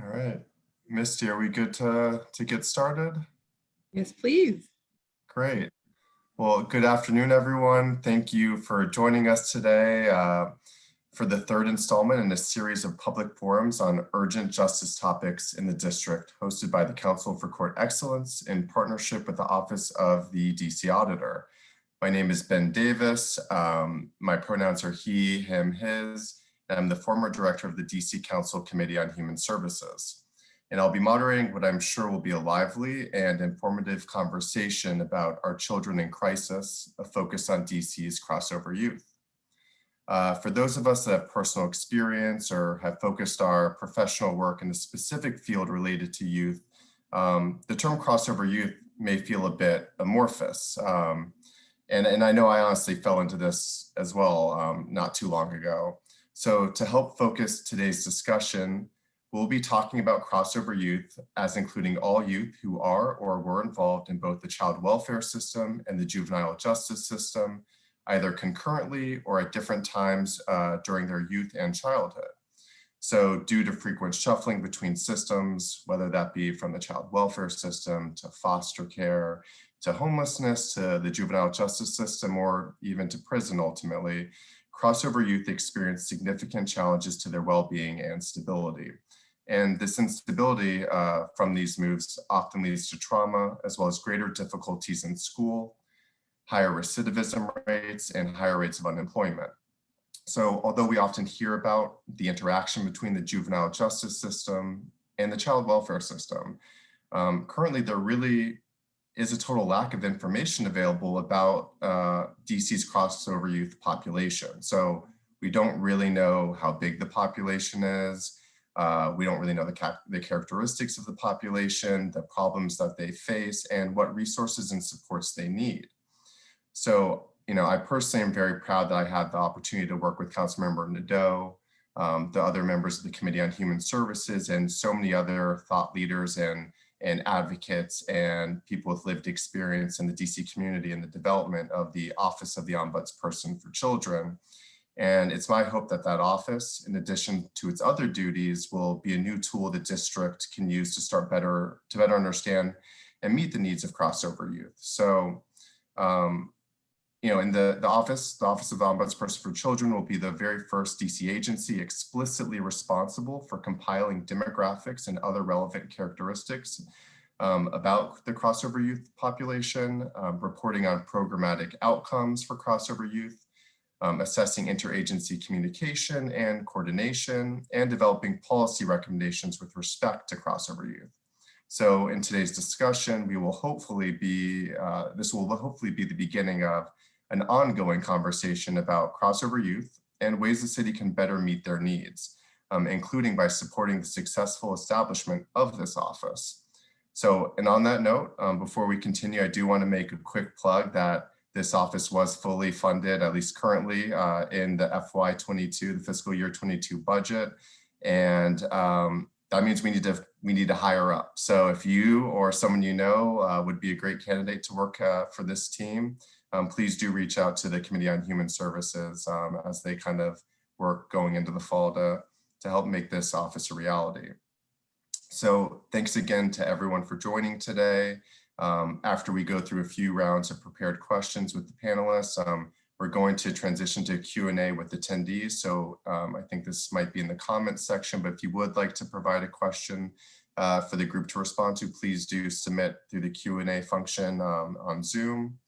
All right. Misty, are we good to get started? Yes, please. Great. Well, good afternoon, everyone. Thank you for joining us today for the third installment in a series of public forums on urgent justice topics in the district, hosted by the Council for Court Excellence in partnership with the Office of the DC Auditor. My name is Ben Davis. My pronouns are he, him, his, and I'm the former director of the DC Council Committee on Human Services. And I'll be moderating what I'm sure will be a lively and informative conversation about our children in crisis, a focus on DC's crossover youth. For those of us that have personal experience or have focused our professional work in a specific field related to youth, the term crossover youth may feel a bit amorphous. And I know I honestly fell into this as well not too long ago. So to help focus today's discussion, we'll be talking about crossover youth as including all youth who are or were involved in both the child welfare system and the juvenile justice system, either concurrently or at different times during their youth and childhood. So due to frequent shuffling between systems, whether that be from the child welfare system to foster care, to homelessness, to the juvenile justice system, or even to prison ultimately, crossover youth experience significant challenges to their well-being and stability. And this instability from these moves often leads to trauma, as well as greater difficulties in school, higher recidivism rates, and higher rates of unemployment. So although we often hear about the interaction between the juvenile justice system and the child welfare system, currently there really is a total lack of information available about DC's crossover youth population. So we don't really know how big the population is. We don't really know the characteristics of the population, the problems that they face, and what resources and supports they need. So, I personally am very proud that I had the opportunity to work with Councilmember Nadeau, the other members of the Committee on Human Services, and so many other thought leaders and advocates and people with lived experience in the DC community in the development of the Office of the Ombudsperson for Children. And it's my hope that that office, in addition to its other duties, will be a new tool the district can use to better understand and meet the needs of crossover youth. So, in the Office of the Ombudsperson for Children will be the very first DC agency explicitly responsible for compiling demographics and other relevant characteristics about the crossover youth population, reporting on programmatic outcomes for crossover youth, assessing interagency communication and coordination, and developing policy recommendations with respect to crossover youth. So in today's discussion, this will hopefully be the beginning of an ongoing conversation about crossover youth and ways the city can better meet their needs, including by supporting the successful establishment of this office. So, and on that note, before we continue, I do want to make a quick plug that this office was fully funded, at least currently, in the FY22, the fiscal year 22 budget. And that means we need to hire up. So if you or someone you know would be a great candidate to work for this team, please do reach out to the Committee on Human Services as they kind of work going into the fall to help make this office a reality. So thanks again to everyone for joining today. After we go through a few rounds of prepared questions with the panelists, we're going to transition to Q&A with attendees. So I think this might be in the comments section, but if you would like to provide a question for the group to respond to, please do submit through the Q&A function on Zoom.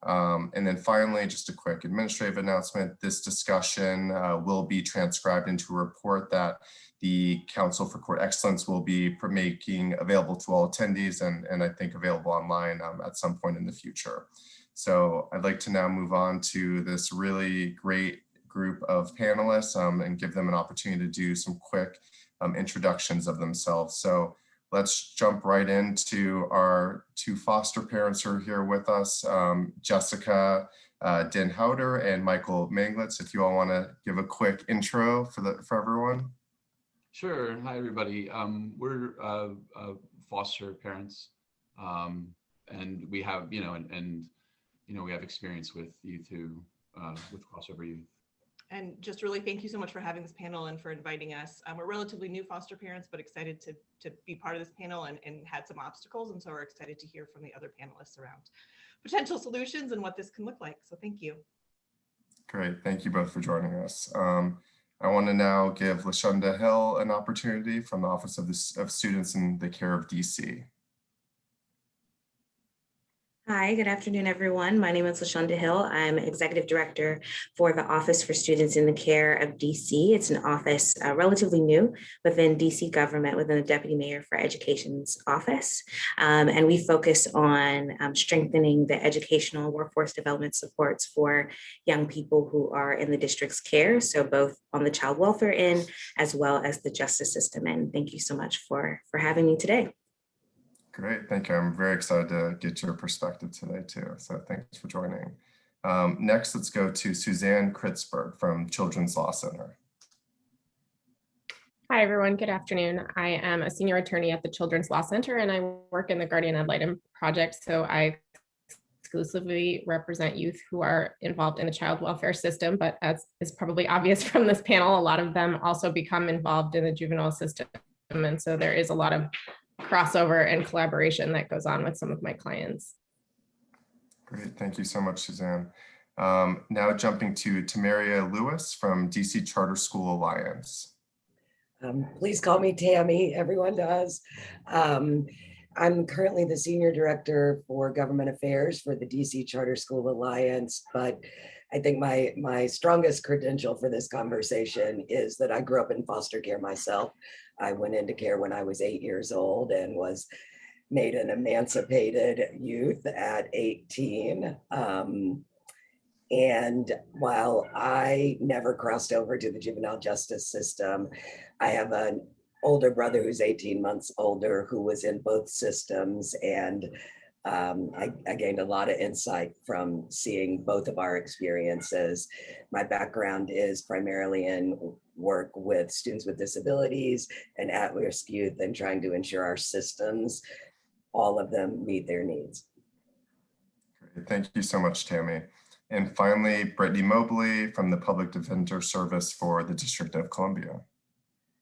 And then finally, just a quick administrative announcement. This discussion will be transcribed into a report that the Council for Court Excellence will be making available to all attendees and I think available online at some point in the future. So I'd like to now move on to this really great group of panelists and give them an opportunity to do some quick introductions of themselves. So let's jump right into our two foster parents who are here with us, Jessica Denhouder and Michael Manglitz. If you all want to give a quick intro for everyone. Sure. Hi, everybody. We're foster parents, and we have, we have experience with youth who with crossover youth. And just really thank you so much for having this panel and for inviting us. We're relatively new foster parents, but excited to be part of this panel and had some obstacles. And so we're excited to hear from the other panelists around potential solutions and what this can look like. So thank you. Great. Thank you both for joining us. I want to now give Lashonda Hill an opportunity from the Office of Students in the Care of DC. Hi, good afternoon, everyone. My name is Lashonda Hill. I'm Executive Director for the Office for Students in the Care of DC. It's an office relatively new within DC government, within the Deputy Mayor for Education's office. And we focus on strengthening the educational workforce development supports for young people who are in the district's care. So both on the child welfare end, as well as the justice system end. Thank you so much for having me today. Great, thank you. I'm very excited to get your perspective today too. So thanks for joining. Next, let's go to Suzanne Kritzberg from Children's Law Center. Hi, everyone. Good afternoon. I am a senior attorney at the Children's Law Center, and I work in the Guardian Ad Litem project. So I exclusively represent youth who are involved in the child welfare system. But as is probably obvious from this panel, a lot of them also become involved in the juvenile system. And so there is a lot of crossover and collaboration that goes on with some of my clients. Great, thank you so much, Suzanne. Now jumping to Tamaria Lewis from DC Charter School Alliance. Please call me Tammy, everyone does. I'm currently the Senior Director for Government Affairs for the DC Charter School Alliance, but I think my strongest credential for this conversation is that I grew up in foster care myself. I went into care when I was 8 years old and was made an emancipated youth at 18. And while I never crossed over to the juvenile justice system, I have an older brother who's 18 months older who was in both systems. And I gained a lot of insight from seeing both of our experiences. My background is primarily in work with students with disabilities and at-risk youth and trying to ensure our systems, all of them meet their needs. Great. Thank you so much, Tammy. And finally, Brittany Mobley from the Public Defender Service for the District of Columbia.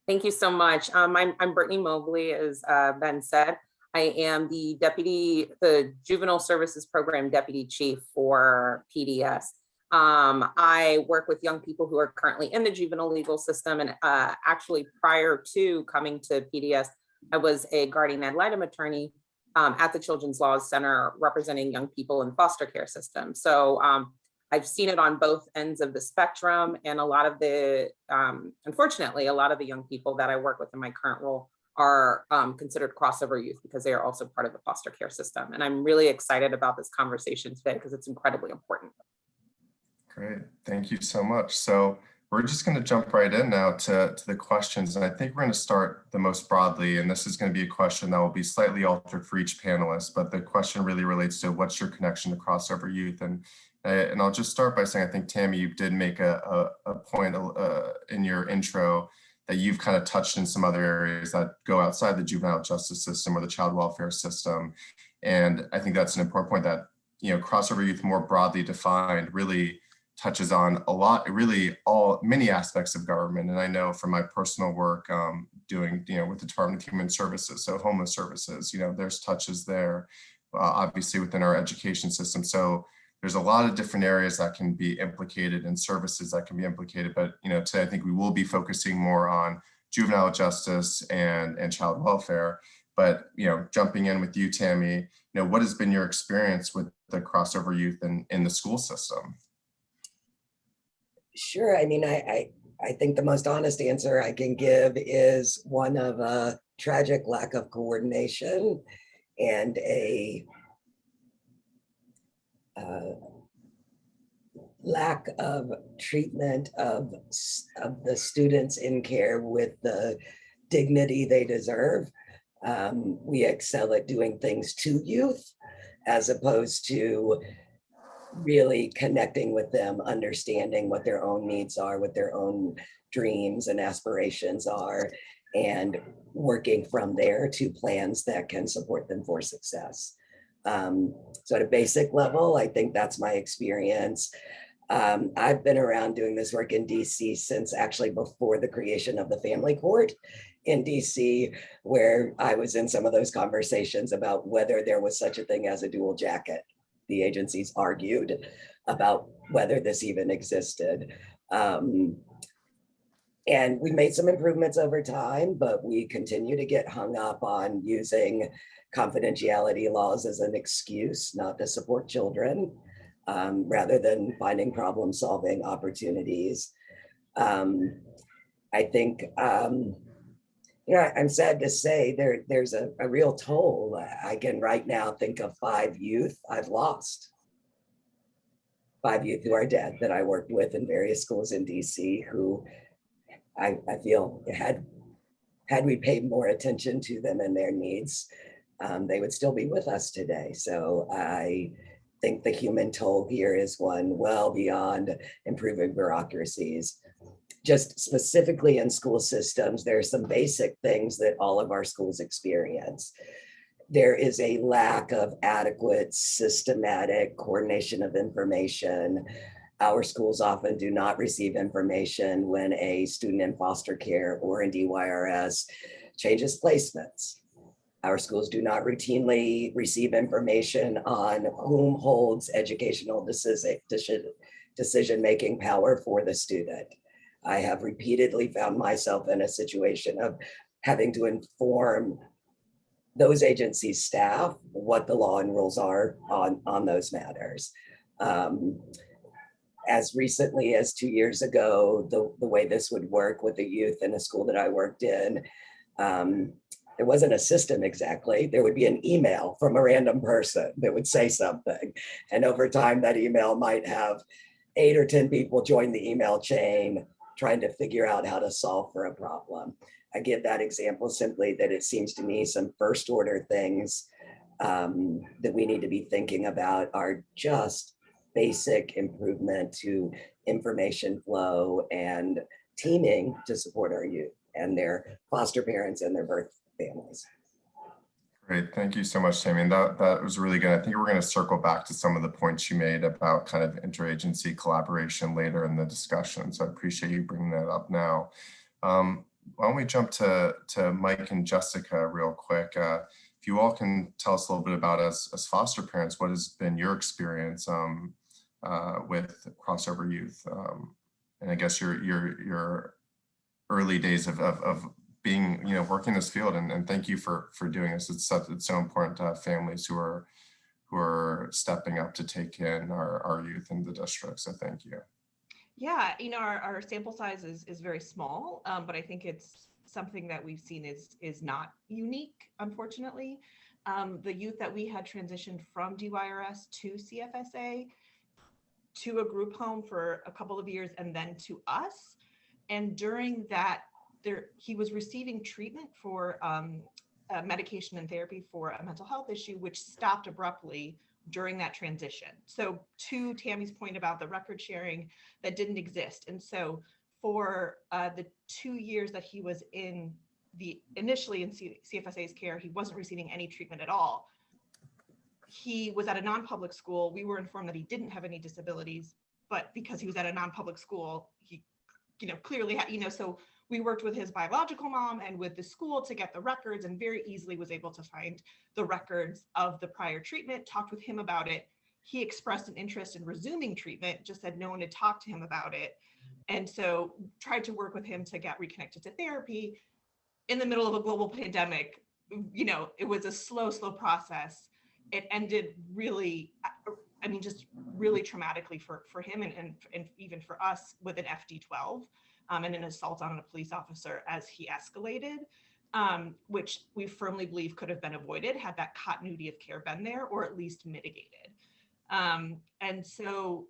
Thank you so much. I'm Brittany Mobley, as Ben said. I am the Juvenile Services Program Deputy Chief for PDS. I work with young people who are currently in the juvenile legal system. And actually prior to coming to PDS, I was a guardian ad litem attorney at the Children's Law Center representing young people in foster care systems. So I've seen it on both ends of the spectrum, and a lot of the, unfortunately, a lot of the young people that I work with in my current role are considered crossover youth because they are also part of the foster care system. And I'm really excited about this conversation today because it's incredibly important. Great, thank you so much. So we're just going to jump right in now to the questions. And I think we're going to start the most broadly, and this is going to be a question that will be slightly altered for each panelist, but the question really relates to what's your connection to crossover youth? And I'll just start by saying, I think, Tammy, you did make a point in your intro that you've kind of touched in some other areas that go outside the juvenile justice system or the child welfare system. And I think that's an important point that, crossover youth more broadly defined really touches on a lot, really many aspects of government. And I know from my personal work doing, with the Department of Human Services, so homeless services, there's touches there, obviously within our education system. So there's a lot of different areas that can be implicated and services that can be implicated. But, today I think we will be focusing more on juvenile justice and child welfare. But, jumping in with you, Tammy, what has been your experience with the crossover youth in the school system? Sure. I mean, I think the most honest answer I can give is one of a tragic lack of coordination and a lack of treatment of the students in care with the dignity they deserve. We excel at doing things to youth as opposed to really connecting with them, understanding what their own needs are, what their own dreams and aspirations are, and working from there to plans that can support them for success. So at a basic level, I think that's my experience. I've been around doing this work in DC since actually before the creation of the family court in DC, where I was in some of those conversations about whether there was such a thing as a dual jacket. The agencies argued about whether this even existed. And we made some improvements over time, but we continue to get hung up on using confidentiality laws as an excuse not to support children, rather than finding problem-solving opportunities. I think, I'm sad to say there's a real toll. I can right now think of 5 youth I've lost. 5 youth who are dead that I worked with in various schools in DC who I feel had we paid more attention to them and their needs, they would still be with us today. So I think the human toll here is one well beyond improving bureaucracies. Just specifically in school systems, there are some basic things that all of our schools experience. There is a lack of adequate systematic coordination of information. Our schools often do not receive information when a student in foster care or in DYRS changes placements. Our schools do not routinely receive information on whom holds educational decision-making power for the student. I have repeatedly found myself in a situation of having to inform those agencies' staff what the law and rules are on those matters. As recently as 2 years ago, the way this would work with the youth in a school that I worked in, there wasn't a system exactly. There would be an email from a random person that would say something. And over time, that email might have 8 or 10 people join the email chain trying to figure out how to solve for a problem. I give that example simply that it seems to me some first order things that we need to be thinking about are just basic improvement to information flow and teaming to support our youth and their foster parents and their birth families. Great, thank you so much, Tammy. And that was really good. I think we're going to circle back to some of the points you made about kind of interagency collaboration later in the discussion. So I appreciate you bringing that up now. Why don't we jump to Mike and Jessica real quick. If you all can tell us a little bit about as foster parents, what has been your experience with crossover youth, and I guess your early days of being, working this field, and thank you for doing this. It's so important to have families who are stepping up to take in our youth in the district. So thank you. Yeah, our sample size is very small, but I think it's something that we've seen is not unique, unfortunately. The youth that we had transitioned from DYRS to CFSA, to a group home for a couple of years, and then to us. And during that, he was receiving treatment for medication and therapy for a mental health issue, which stopped abruptly during that transition. So to Tammy's point about the record sharing, that didn't exist. And so for the 2 years that he was initially in CFSA's care, he wasn't receiving any treatment at all. He was at a non-public school. We were informed that he didn't have any disabilities, but because he was at a non-public school, he, clearly had, so we worked with his biological mom and with the school to get the records, and very easily was able to find the records of the prior treatment, talked with him about it. He expressed an interest in resuming treatment, just said no one had talked to him about it. And so tried to work with him to get reconnected to therapy. In the middle of a global pandemic, it was a slow process. It ended really, just really traumatically for him and even for us with an FD-12 and an assault on a police officer as he escalated, which we firmly believe could have been avoided had that continuity of care been there, or at least mitigated. And so,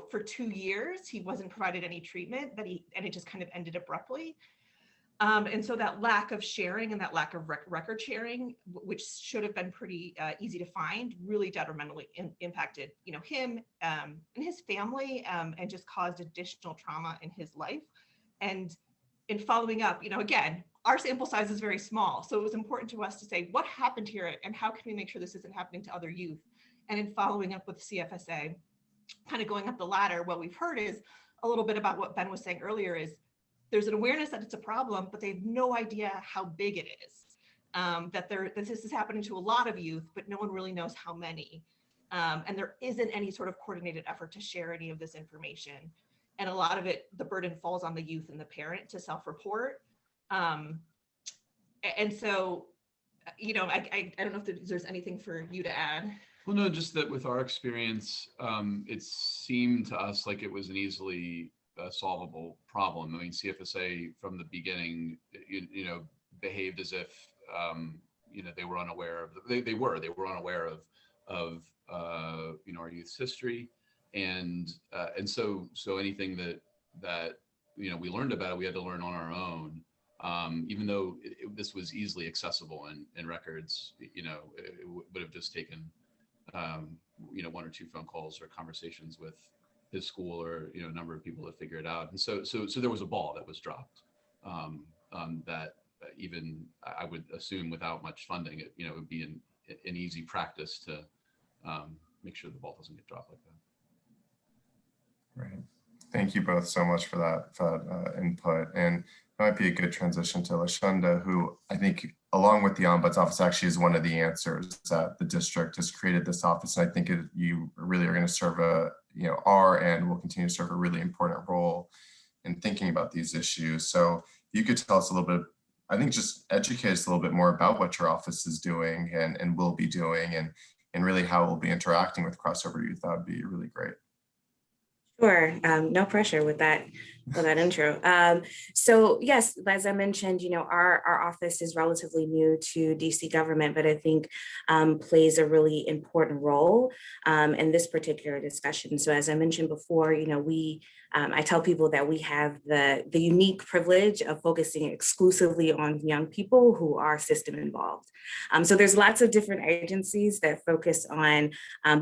for 2 years, he wasn't provided any treatment and it just kind of ended abruptly. And so that lack of sharing and that lack of record sharing, which should have been pretty easy to find, really detrimentally impacted, him and his family, and just caused additional trauma in his life. And in following up, again, our sample size is very small. So it was important to us to say, what happened here and how can we make sure this isn't happening to other youth? And in following up with CFSA, kind of going up the ladder, what we've heard is a little bit about what Ben was saying earlier is there's an awareness that it's a problem, but they have no idea how big it is. That this is happening to a lot of youth, but no one really knows how many. And there isn't any sort of coordinated effort to share any of this information. And a lot of it, the burden falls on the youth and the parent to self-report. And so, you know, I don't know if there's anything for you to add. Well, no, just that with our experience, it seemed to us like it was an easily solvable problem. I mean, CFSA from the beginning, you know, behaved as if, you know, they were unaware of, they were unaware of you know, our youth's history. And so anything that, you know, we learned about it, we had to learn on our own. Even though this was easily accessible in records, you know, it would have just taken, you know, 1 or 2 phone calls or conversations with his school or, you know, a number of people to figure it out. And so there was a ball that was dropped that even I would assume without much funding, it, you know, would be an easy practice to make sure the ball doesn't get dropped like that. Right. Thank you both so much for that input. And that might be a good transition to Lashonda, who I think, along with the Ombuds Office, actually is one of the answers that the district has created this office. And I think you really are going to serve you know, and will continue to serve a really important role in thinking about these issues. So if you could tell us a little bit, I think just educate us a little bit more about what your office is doing and will be doing, and really how it will be interacting with crossover youth, that would be really great. Sure, no pressure with that intro. So yes, as I mentioned, you know, our office is relatively new to DC government, but I think plays a really important role in this particular discussion. So as I mentioned before, you know, I tell people that we have the unique privilege of focusing exclusively on young people who are system involved. So there's lots of different agencies that focus on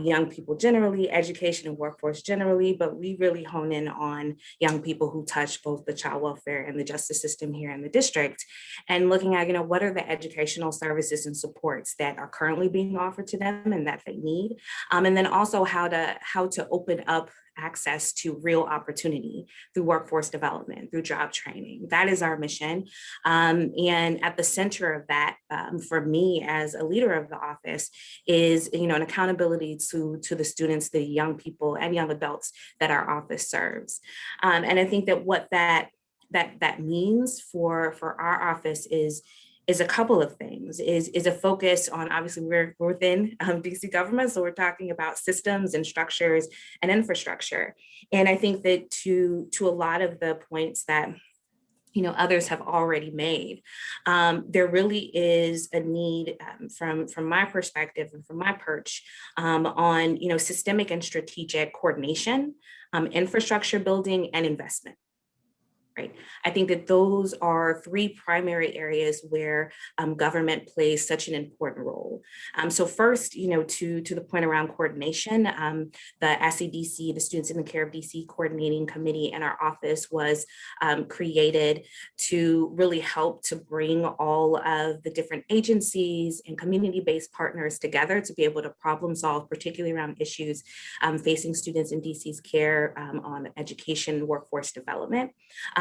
young people generally, education and workforce generally, but we really hone in on young people who touch both the child welfare and the justice system here in the district, and looking at, you know, what are the educational services and supports that are currently being offered to them and that they need, and then also how to open up access to real opportunity through workforce development, through job training. That is our mission. And at the center of that, for me as a leader of the office, is, you know, an accountability to the students, the young people and young adults that our office serves. And I think that what that means for our office is a couple of things, is a focus on, obviously we're within DC government, so we're talking about systems and structures and infrastructure. And I think that to a lot of the points that, you know, others have already made, there really is a need from my perspective and from my perch on, you know, systemic and strategic coordination, infrastructure building and investment. Right. I think that those are 3 primary areas where government plays such an important role. So first, you know, to the point around coordination, the SCDC, the Students in the Care of DC Coordinating Committee in our office was created to really help to bring all of the different agencies and community-based partners together to be able to problem solve, particularly around issues facing students in DC's care on education, workforce development.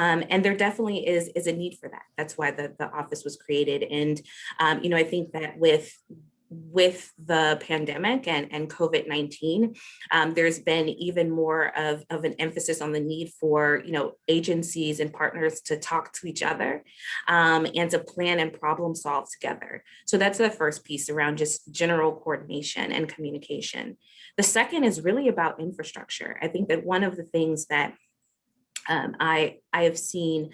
And there definitely is a need for that. That's why the office was created. And, you know, I think that with the pandemic and COVID-19, there's been even more of an emphasis on the need for, you know, agencies and partners to talk to each other and to plan and problem solve together. So that's the first piece around just general coordination and communication. The second is really about infrastructure. I think that one of the things that I have seen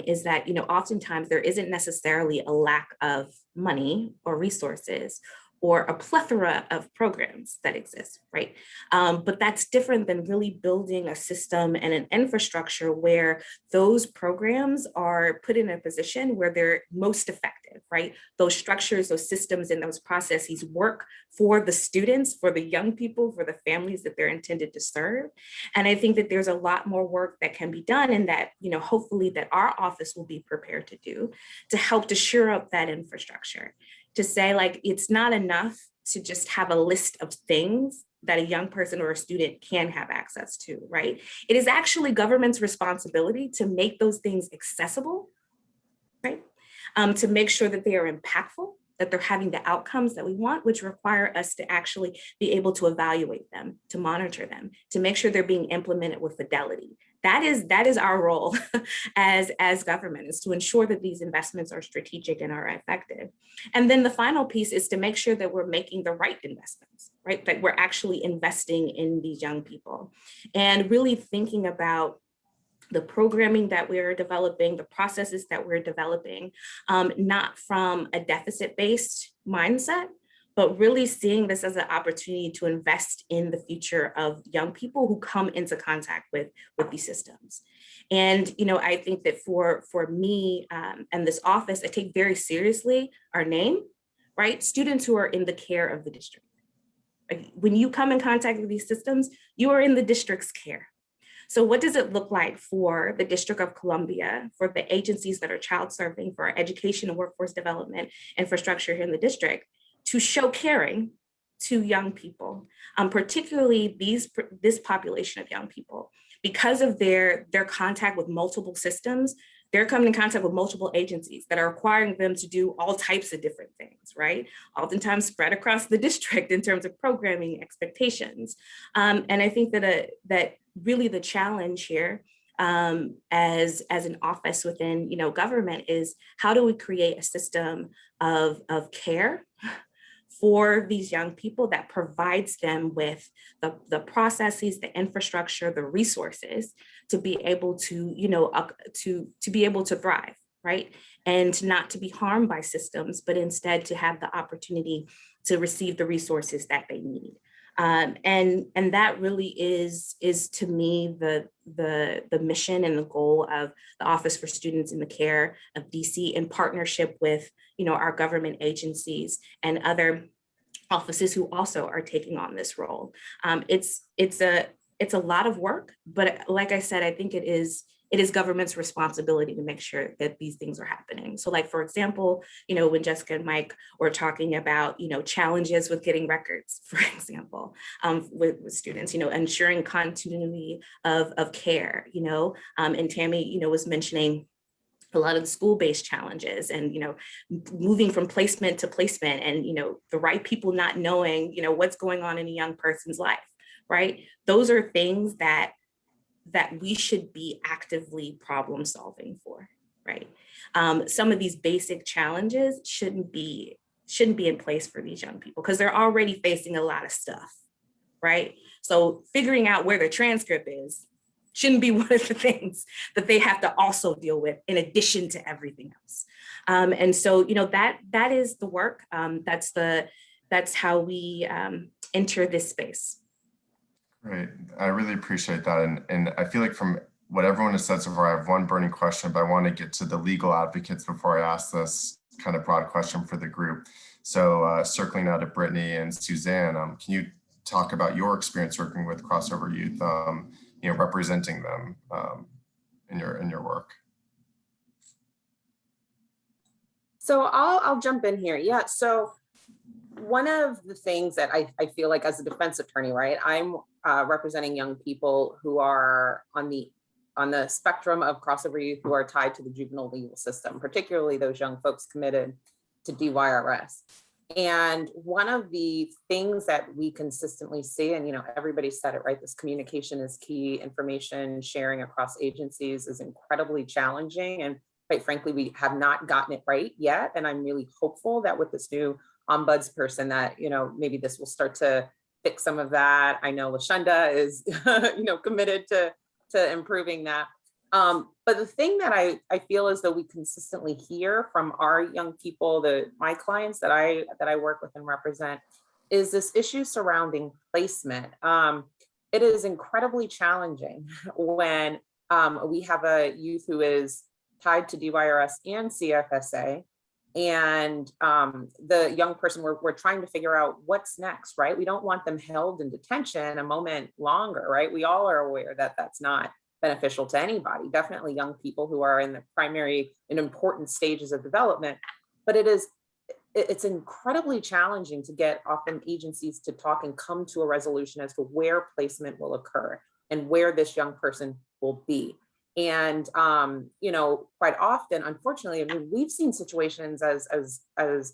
is that, you know, oftentimes there isn't necessarily a lack of money or resources or a plethora of programs that exist, right? But that's different than really building a system and an infrastructure where those programs are put in a position where they're most effective, right? Those structures, those systems, and those processes work for the students, for the young people, for the families that they're intended to serve. And I think that there's a lot more work that can be done, and that, you know, hopefully that our office will be prepared to do to help to shore up that infrastructure. To say, like, it's not enough to just have a list of things that a young person or a student can have access to, right? It is actually government's responsibility to make those things accessible, right? To make sure that they are impactful, that they're having the outcomes that we want, which require us to actually be able to evaluate them, to monitor them, to make sure they're being implemented with fidelity. That is our role as government, is to ensure that these investments are strategic and are effective. And then the final piece is to make sure that we're making the right investments, right? That we're actually investing in these young people and really thinking about the programming that we're developing, the processes that we're developing, not from a deficit-based mindset, but really seeing this as an opportunity to invest in the future of young people who come into contact with these systems. And, I think that for me and this office, I take very seriously our name, right? Students who are in the care of the district. When you come in contact with these systems, you are in the district's care. So what does it look like for the District of Columbia, for the agencies that are child serving, for our education and workforce development infrastructure here in the district, to show caring to young people, particularly this population of young people, because of their contact with multiple systems? They're coming in contact with multiple agencies that are requiring them to do all types of different things, right? Oftentimes spread across the district in terms of programming expectations. And I think that really the challenge here as an office within government is, how do we create a system of care for these young people that provides them with the processes, the infrastructure, the resources to be able to, to be able to thrive, right? And not to be harmed by systems, but instead to have the opportunity to receive the resources that they need. And that really is to me the mission and the goal of the Office for Students in the Care of DC, in partnership with our government agencies and other offices who also are taking on this role. It's a lot of work, but like I said, I think it is government's responsibility to make sure that these things are happening. So like, for example, when Jessica and Mike were talking about, challenges with getting records, for example, with students, ensuring continuity of care, and Tammy, was mentioning a lot of the school-based challenges and, moving from placement to placement and, the right people not knowing, what's going on in a young person's life, right? Those are things that we should be actively problem solving for, right? Some of these basic challenges shouldn't be in place for these young people because they're already facing a lot of stuff, right? So figuring out where their transcript is shouldn't be one of the things that they have to also deal with in addition to everything else. And so, that is the work. That's how we enter this space. Great. I really appreciate that. And I feel like from what everyone has said so far, I have one burning question, but I want to get to the legal advocates before I ask this kind of broad question for the group. So circling now to Brittany and Suzanne, can you talk about your experience working with crossover youth, representing them in your work? So I'll jump in here. Yeah. So one of the things that I feel like as a defense attorney, right, I'm representing young people who are on the spectrum of crossover youth who are tied to the juvenile legal system, particularly those young folks committed to DYRS. And one of the things that we consistently see, and everybody said it, right, this communication is key, information sharing across agencies is incredibly challenging. And quite frankly, we have not gotten it right yet. And I'm really hopeful that with this new Ombudsperson that, maybe this will start to fix some of that. I know Lashonda is, committed to improving that. But the thing that I feel as though we consistently hear from our young people, my clients that I work with and represent, is this issue surrounding placement. It is incredibly challenging when we have a youth who is tied to DYRS and CFSA, and the young person, we're trying to figure out what's next, right? We don't want them held in detention a moment longer, right? We all are aware that that's not beneficial to anybody, definitely young people who are in the primary and important stages of development. But it is it's incredibly challenging to get often agencies to talk and come to a resolution as to where placement will occur and where this young person will be. And quite often, unfortunately, I mean, we've seen situations as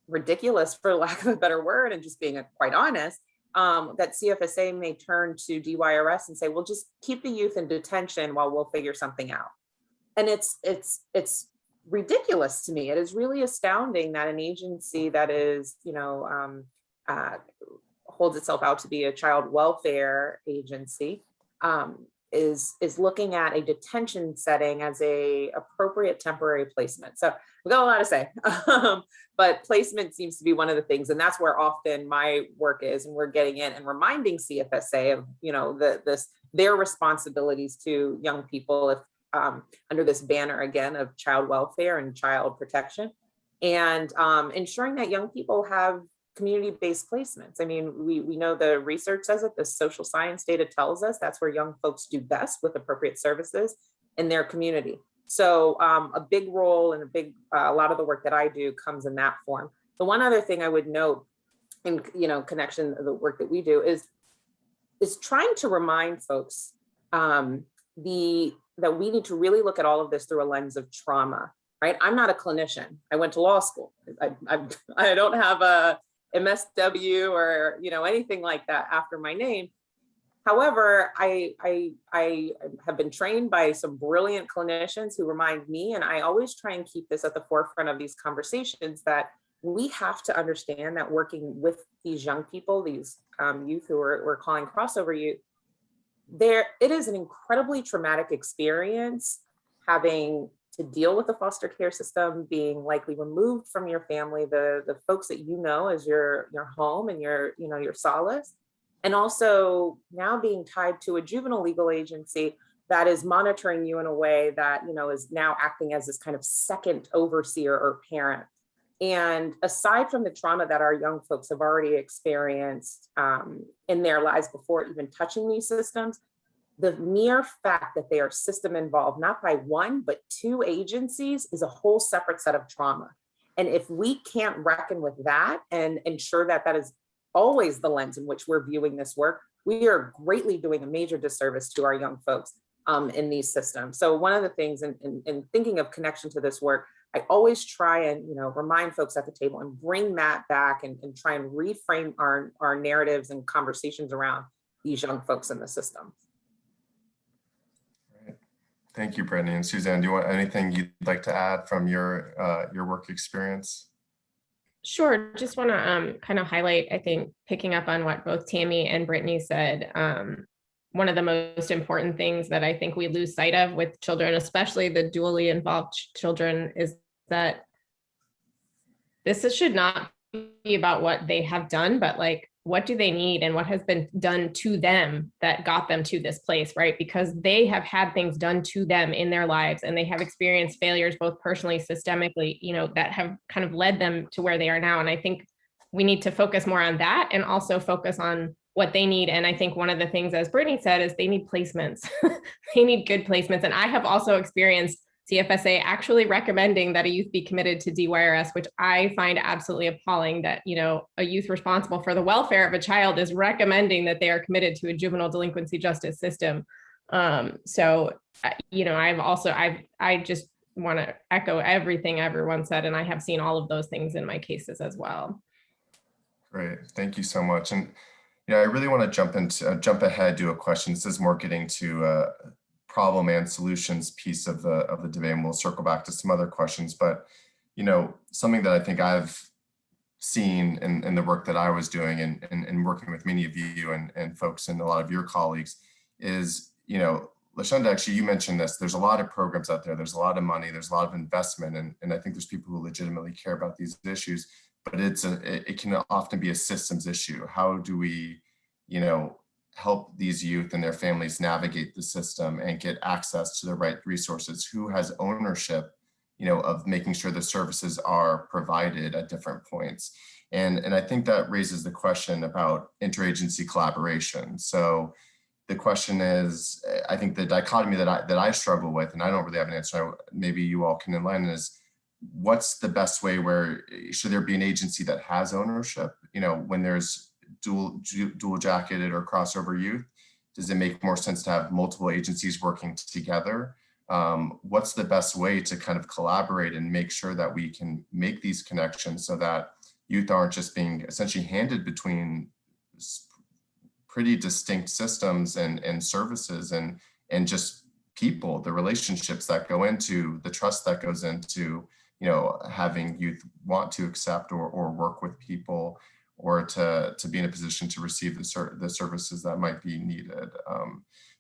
ridiculous, for lack of a better word, and just being quite honest, that CFSA may turn to DYRS and say, well, just keep the youth in detention while we'll figure something out. And it's ridiculous to me. It is really astounding that an agency that is, holds itself out to be a child welfare agency, is looking at a detention setting as a appropriate temporary placement. So we've got a lot to say, but placement seems to be one of the things, and that's where often my work is, and we're getting in and reminding CFSA of, their responsibilities to young people if under this banner again of child welfare and child protection, and ensuring that young people have community-based placements. I mean, we know the research says it, the social science data tells us that's where young folks do best with appropriate services in their community. So a big role and a lot of the work that I do comes in that form. The one other thing I would note in connection to the work that we do is trying to remind folks that we need to really look at all of this through a lens of trauma, right? I'm not a clinician. I went to law school. I don't have a MSW or anything like that after my name. However, I have been trained by some brilliant clinicians who remind me, and I always try and keep this at the forefront of these conversations, that we have to understand that working with these young people, these youth who we're calling crossover youth, it is an incredibly traumatic experience having to deal with the foster care system, being likely removed from your family, the folks that as your home and your solace, and also now being tied to a juvenile legal agency that is monitoring you in a way that is now acting as this kind of second overseer or parent. And aside from the trauma that our young folks have already experienced in their lives before even touching these systems, the mere fact that they are system involved, not by one, but two agencies, is a whole separate set of trauma. And if we can't reckon with that and ensure that that is always the lens in which we're viewing this work, we are greatly doing a major disservice to our young folks in these systems. So one of the things in thinking of connection to this work, I always try and remind folks at the table and bring that back and try and reframe our narratives and conversations around these young folks in the system. Thank you, Brittany. And Suzanne, do you want anything you'd like to add from your work experience? Sure. Just want to kind of highlight, I think, picking up on what both Tammy and Brittany said, one of the most important things that I think we lose sight of with children, especially the dually involved children, is that this should not be about what they have done, but like, what do they need and what has been done to them that got them to this place, right? Because they have had things done to them in their lives, and they have experienced failures, both personally, systemically, that have kind of led them to where they are now. And I think we need to focus more on that and also focus on what they need. And I think one of the things, as Brittany said, is they need placements. They need good placements. And I have also experienced CFSA actually recommending that a youth be committed to DYRS, which I find absolutely appalling, that, a youth responsible for the welfare of a child is recommending that they are committed to a juvenile delinquency justice system. I just want to echo everything everyone said, and I have seen all of those things in my cases as well. Great, thank you so much. And I really want to jump ahead to a question. This is more getting to problem and solutions piece of the debate, and we'll circle back to some other questions. But something that I think I've seen in the work that I was doing and working with many of you and folks and a lot of your colleagues is, Lashonda, actually, you mentioned this. There's a lot of programs out there. There's a lot of money. There's a lot of investment, and I think there's people who legitimately care about these issues. But it can often be a systems issue. How do we, help these youth and their families navigate the system and get access to the right resources? Who has ownership, of making sure the services are provided at different points? And I think that raises the question about interagency collaboration. So the question is, I think the dichotomy that I struggle with, and I don't really have an answer, maybe you all can enlighten, is what's the best way where, should there be an agency that has ownership, when there's dual jacketed or crossover youth? Does it make more sense to have multiple agencies working together? What's the best way to kind of collaborate and make sure that we can make these connections so that youth aren't just being essentially handed between pretty distinct systems and services and just people, the relationships that go into, the trust that goes into, having youth want to accept or work with people, or to be in a position to receive the services that might be needed.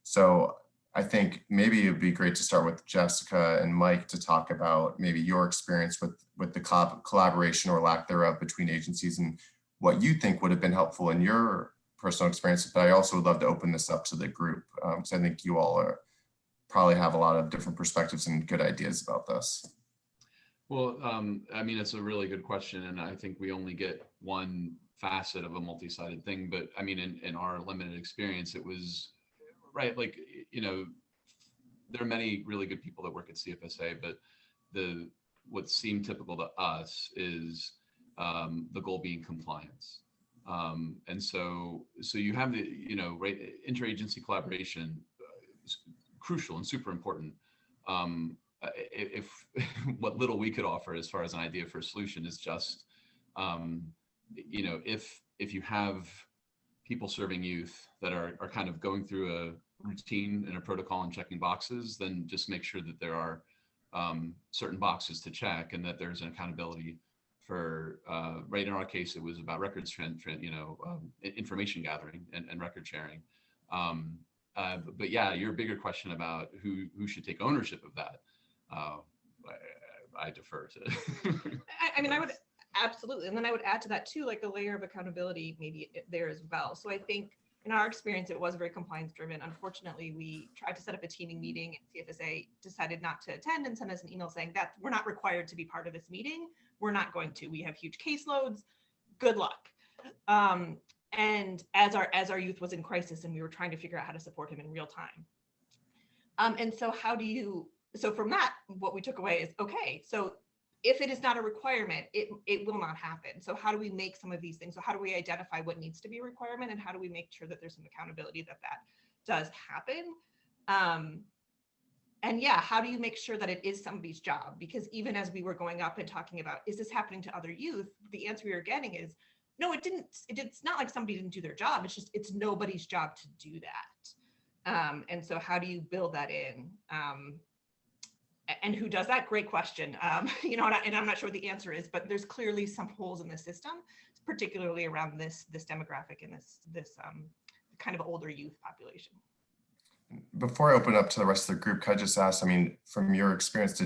So I think maybe it'd be great to start with Jessica and Mike to talk about maybe your experience with the collaboration or lack thereof between agencies and what you think would have been helpful in your personal experience. But I also would love to open this up to the group, because I think you all probably have a lot of different perspectives and good ideas about this. Well, I mean, it's a really good question, and I think we only get one facet of a multi-sided thing. But I mean, in our limited experience, it was right. Like, there are many really good people that work at CFSA, but what seemed typical to us is the goal being compliance. And so you have the, right, interagency collaboration is crucial and super important. If what little we could offer as far as an idea for a solution is just, if you have people serving youth that are kind of going through a routine and a protocol and checking boxes, then just make sure that there are certain boxes to check and that there's an accountability for, right, in our case, it was about records, information gathering and record sharing. But yeah, your bigger question about who should take ownership of that, I defer to. I mean, I would absolutely. And then I would add to that too, like a layer of accountability maybe there as well. So I think in our experience, it was very compliance driven. Unfortunately, we tried to set up a teaming meeting and CFSA decided not to attend and sent us an email saying that we're not required to be part of this meeting. We're not going to. We have huge caseloads. Good luck. And as our youth was in crisis and we were trying to figure out how to support him in real time. And so so from that, what we took away is, okay, so if it is not a requirement, it will not happen. So how do we make some of these things? So how do we identify what needs to be a requirement and how do we make sure that there's some accountability that does happen? And yeah, how do you make sure that it is somebody's job? Because even as we were going up and talking about, is this happening to other youth? The answer we were getting is, no, it didn't. It's not like somebody didn't do their job. It's just, it's nobody's job to do that. And so how do you build that in? And who does that? Great question. And I'm not sure what the answer is, but there's clearly some holes in the system, particularly around this demographic and this kind of older youth population. Before I open up to the rest of the group, could I just ask, I mean, from your experience,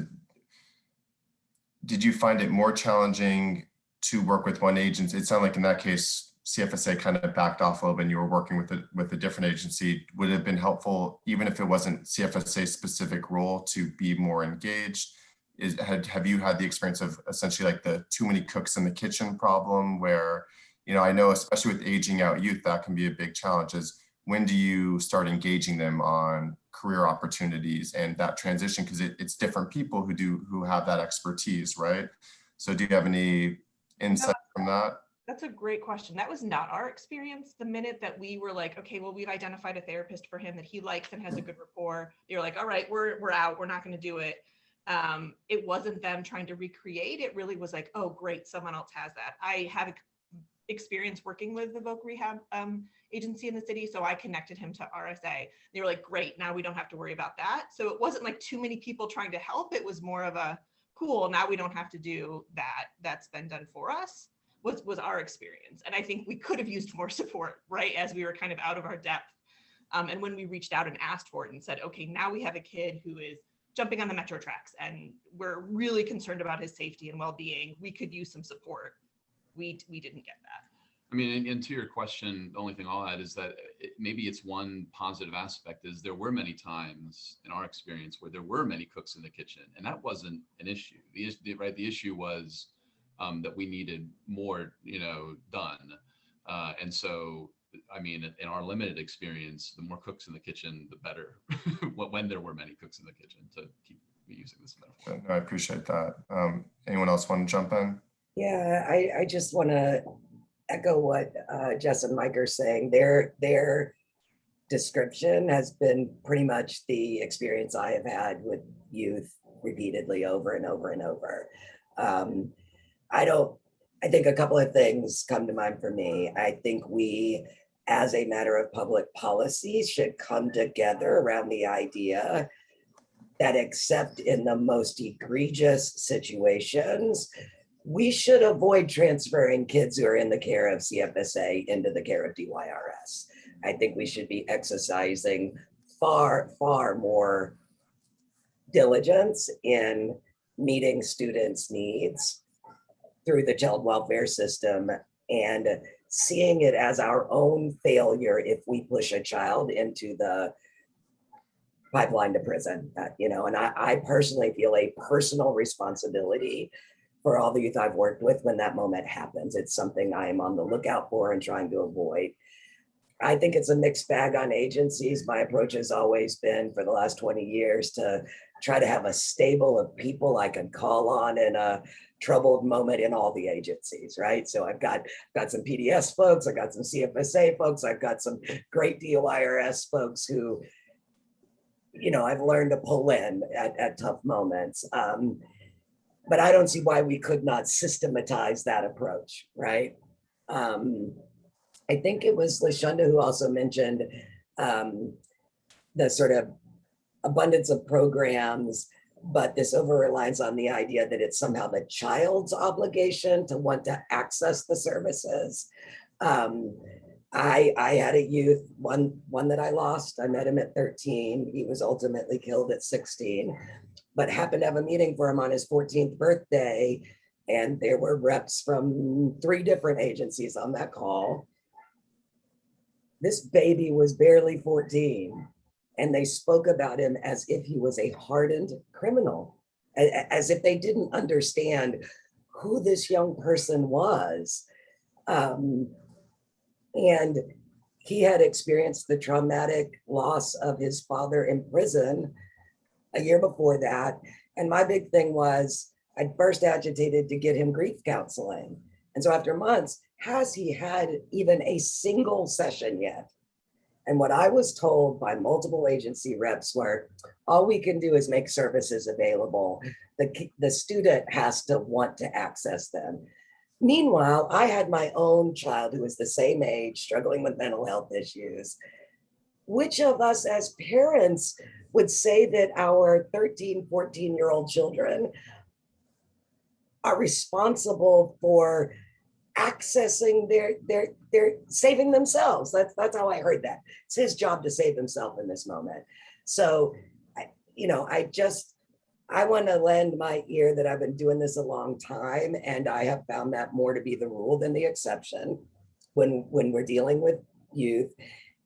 did you find it more challenging to work with one agency? It sounded like in that case, CFSA kind of backed off a little bit and you were working with a different agency. Would it have been helpful, even if it wasn't CFSA specific role, to be more engaged? Have you had the experience of essentially like the too many cooks in the kitchen problem where, I know especially with aging out youth, that can be a big challenge. Is when do you start engaging them on career opportunities and that transition? Because it's different people who have that expertise, right? So do you have any insight from that? That's a great question. That was not our experience. The minute that we were like, okay, well, we've identified a therapist for him that he likes and has a good rapport, you're like, all right, we're out. We're not going to do it. It wasn't them trying to recreate. It really was like, oh, great, someone else has that. I have experience working with the voc rehab agency in the city, so I connected him to RSA. They were like, great, now we don't have to worry about that. So it wasn't like too many people trying to help. It was more of a, cool, now we don't have to do that. That's been done for us. Was our experience. And I think we could have used more support, right? As we were kind of out of our depth. And when we reached out and asked for it and said, okay, now we have a kid who is jumping on the metro tracks and we're really concerned about his safety and well-being, we could use some support. We didn't get that. I mean, and to your question, the only thing I'll add is that maybe it's one positive aspect is there were many times in our experience where there were many cooks in the kitchen and that wasn't an issue. The issue was that we needed more, done. And so, I mean, in our limited experience, the more cooks in the kitchen, the better when there were many cooks in the kitchen to keep, be using this metaphor. No, I appreciate that. Anyone else want to jump in? Yeah, I just want to echo what Jess and Mike are saying. Their description has been pretty much the experience I have had with youth repeatedly over and over and over. I think a couple of things come to mind for me. I think we, as a matter of public policy, should come together around the idea that except in the most egregious situations, we should avoid transferring kids who are in the care of CFSA into the care of DYRS. I think we should be exercising far, far more diligence in meeting students' needs through the child welfare system and seeing it as our own failure if we push a child into the pipeline to prison. And I personally feel a personal responsibility for all the youth I've worked with when that moment happens. It's something I am on the lookout for and trying to avoid. I think it's a mixed bag on agencies. My approach has always been for the last 20 years to try to have a stable of people I can call on in a troubled moment in all the agencies, right? So I've got some PDS folks, I've got some CFSA folks, I've got some great DYRS folks who, I've learned to pull in at tough moments. But I don't see why we could not systematize that approach, right? I think it was Lashonda who also mentioned the sort of abundance of programs, but this over-reliance on the idea that it's somehow the child's obligation to want to access the services. I had a youth, one that I lost. I met him at 13. He was ultimately killed at 16, but happened to have a meeting for him on his 14th birthday. And there were reps from 3 different agencies on that call. This baby was barely 14. And they spoke about him as if he was a hardened criminal, as if they didn't understand who this young person was. And he had experienced the traumatic loss of his father in prison a year before that. And my big thing was, I'd first agitated to get him grief counseling. And so after months, has he had even a single session yet? And what I was told by multiple agency reps were, all we can do is make services available. The student has to want to access them. Meanwhile, I had my own child who was the same age, struggling with mental health issues. Which of us as parents would say that our 13, 14-year-old children are responsible for accessing their saving themselves? That's how I heard that. It's his job to save himself in this moment. So, I want to lend my ear that I've been doing this a long time, and I have found that more to be the rule than the exception when we're dealing with youth.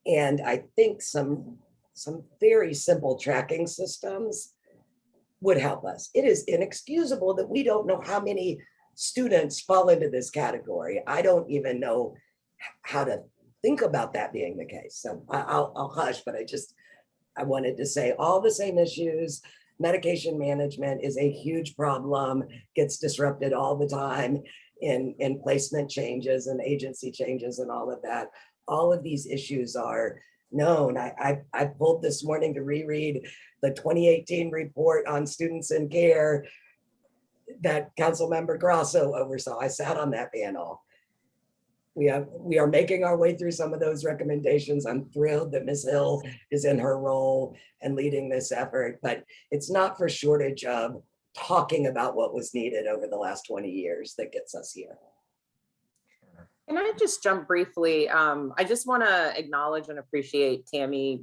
And I think some very simple tracking systems would help us. It is inexcusable that we don't know how many students fall into this category. I don't even know how to think about that being the case. So I'll hush, but I wanted to say all the same issues. Medication management is a huge problem, gets disrupted all the time in placement changes and agency changes and all of that. All of these issues are known. I pulled this morning to reread the 2018 report on students in care that Councilmember Grasso oversaw. I sat on that panel. We are making our way through some of those recommendations. I'm thrilled that Ms. Hill is in her role and leading this effort, but it's not for shortage of talking about what was needed over the last 20 years that gets us here. Can I just jump briefly? I just want to acknowledge and appreciate Tammy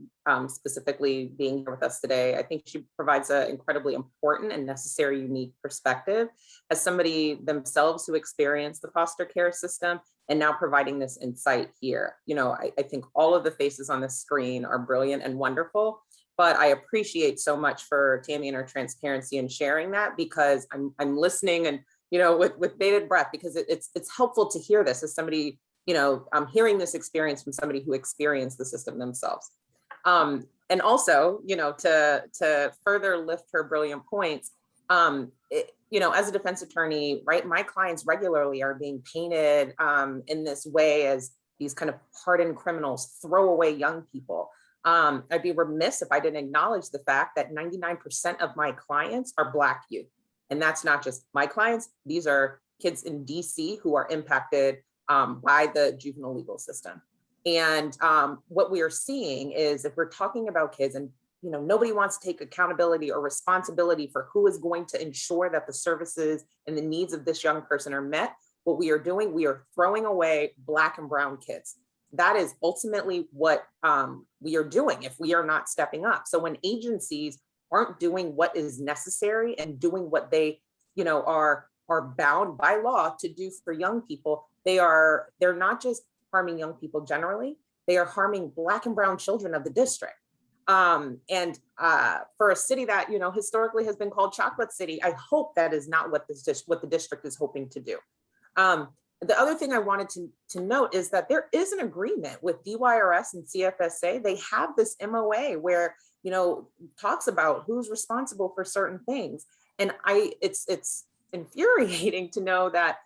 specifically being here with us today. I think she provides an incredibly important and necessary unique perspective as somebody themselves who experienced the foster care system and now providing this insight here. I think all of the faces on the screen are brilliant and wonderful, but I appreciate so much for Tammy and her transparency and sharing that, because I'm listening and with bated breath, because it's helpful to hear this as somebody, I'm hearing this experience from somebody who experienced the system themselves. And also, to further lift her brilliant points, as a defense attorney, right, my clients regularly are being painted in this way as these kind of hardened criminals, throwaway young people. I'd be remiss if I didn't acknowledge the fact that 99% of my clients are Black youth. And that's not just my clients. These are kids in DC who are impacted by the juvenile legal system. And what we are seeing is, if we're talking about kids, and nobody wants to take accountability or responsibility for who is going to ensure that the services and the needs of this young person are met, what we are doing, we are throwing away Black and brown kids. That is ultimately what we are doing if we are not stepping up. So when agencies aren't doing what is necessary and doing what they, are bound by law to do for young people, they're not just harming young people generally, they are harming Black and brown children of the district. And for a city that, historically has been called Chocolate City, I hope that is not what the district is hoping to do. The other thing I wanted to note is that there is an agreement with DYRS and CFSA. They have this MOA where, talks about who's responsible for certain things. And it's infuriating to know that,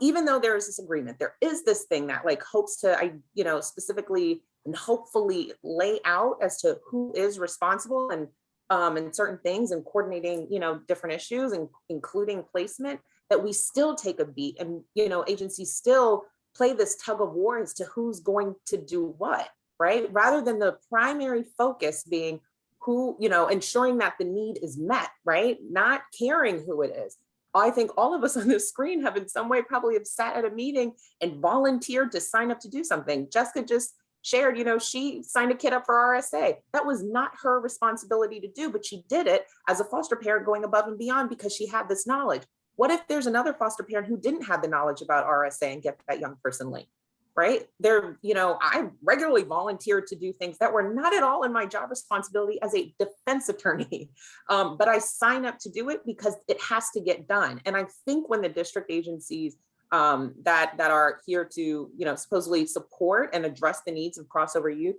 even though there is this agreement, there is this thing that hopes to, specifically and hopefully lay out as to who is responsible and certain things and coordinating, different issues and including placement, that we still take a beat and, agencies still play this tug of war as to who's going to do what, right? Rather than the primary focus being who, ensuring that the need is met, right? Not caring who it is. I think all of us on this screen have in some way probably have sat at a meeting and volunteered to sign up to do something. Jessica just shared, she signed a kid up for RSA. That was not her responsibility to do, but she did it as a foster parent going above and beyond because she had this knowledge. What if there's another foster parent who didn't have the knowledge about RSA and get that young person linked, right? I regularly volunteered to do things that were not at all in my job responsibility as a defense attorney, but I sign up to do it because it has to get done. And I think when the district agencies that are here to, supposedly support and address the needs of crossover youth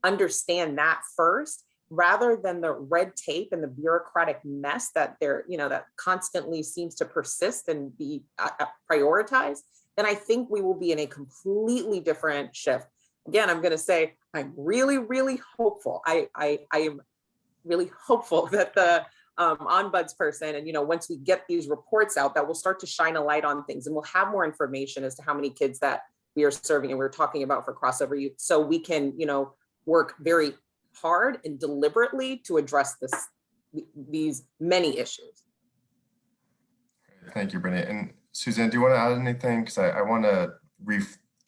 understand that first, rather than the red tape and the bureaucratic mess that that constantly seems to persist and be prioritized, then I think we will be in a completely different shift. Again, I'm going to say, I'm really, really hopeful. I am really hopeful that the Ombudsperson, and once we get these reports out, that we'll start to shine a light on things and we'll have more information as to how many kids that we are serving and we're talking about for crossover youth, so we can work very hard and deliberately to address these many issues. Thank you, Brittany. And Suzanne, do you want to add anything? Because I want to,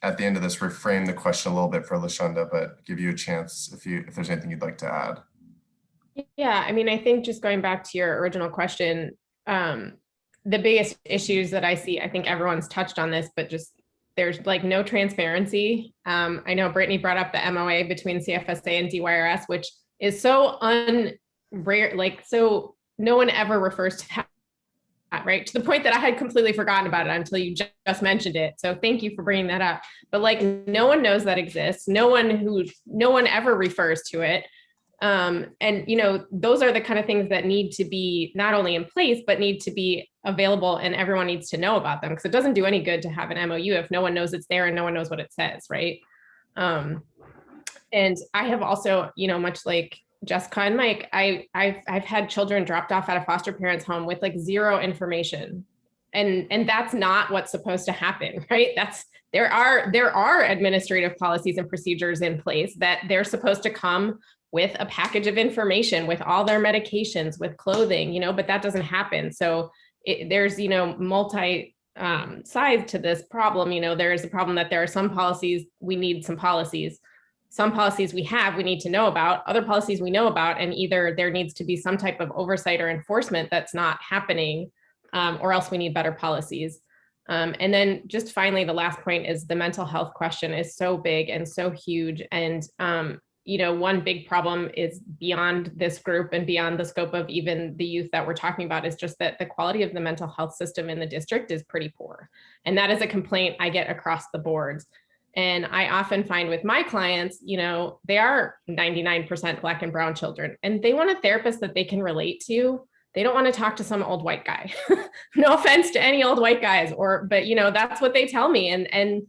at the end of this, reframe the question a little bit for Lashonda, but give you a chance if there's anything you'd like to add. Yeah, I think just going back to your original question, the biggest issues that I see, I think everyone's touched on this, but just there's no transparency. I know Brittany brought up the MOA between CFSA and DYRS, which is so rare, so no one ever refers to that, right? To the point that I had completely forgotten about it until you just mentioned it. So thank you for bringing that up. But no one knows that exists. No one ever refers to it. And those are the kind of things that need to be not only in place, but need to be available, and everyone needs to know about them, because it doesn't do any good to have an MOU if no one knows it's there and no one knows what it says, right? And I have also, much like Jessica and Mike, I've had children dropped off at a foster parent's home with zero information, and that's not what's supposed to happen, right? There are administrative policies and procedures in place that they're supposed to come with a package of information, with all their medications, with clothing, but that doesn't happen. So there's, multi sides to this problem. There is a problem that there are some policies, we need some policies. Some policies we need to know about, other policies we know about, and either there needs to be some type of oversight or enforcement that's not happening, or else we need better policies. And then just finally, the last point is the mental health question is so big and so huge. And one big problem is beyond this group and beyond the scope of even the youth that we're talking about, is just that the quality of the mental health system in the district is pretty poor. And that is a complaint I get across the board. And I often find with my clients, they are 99% Black and brown children, and they want a therapist that they can relate to. They don't want to talk to some old white guy. No offense to any old white guys, but that's what they tell me. And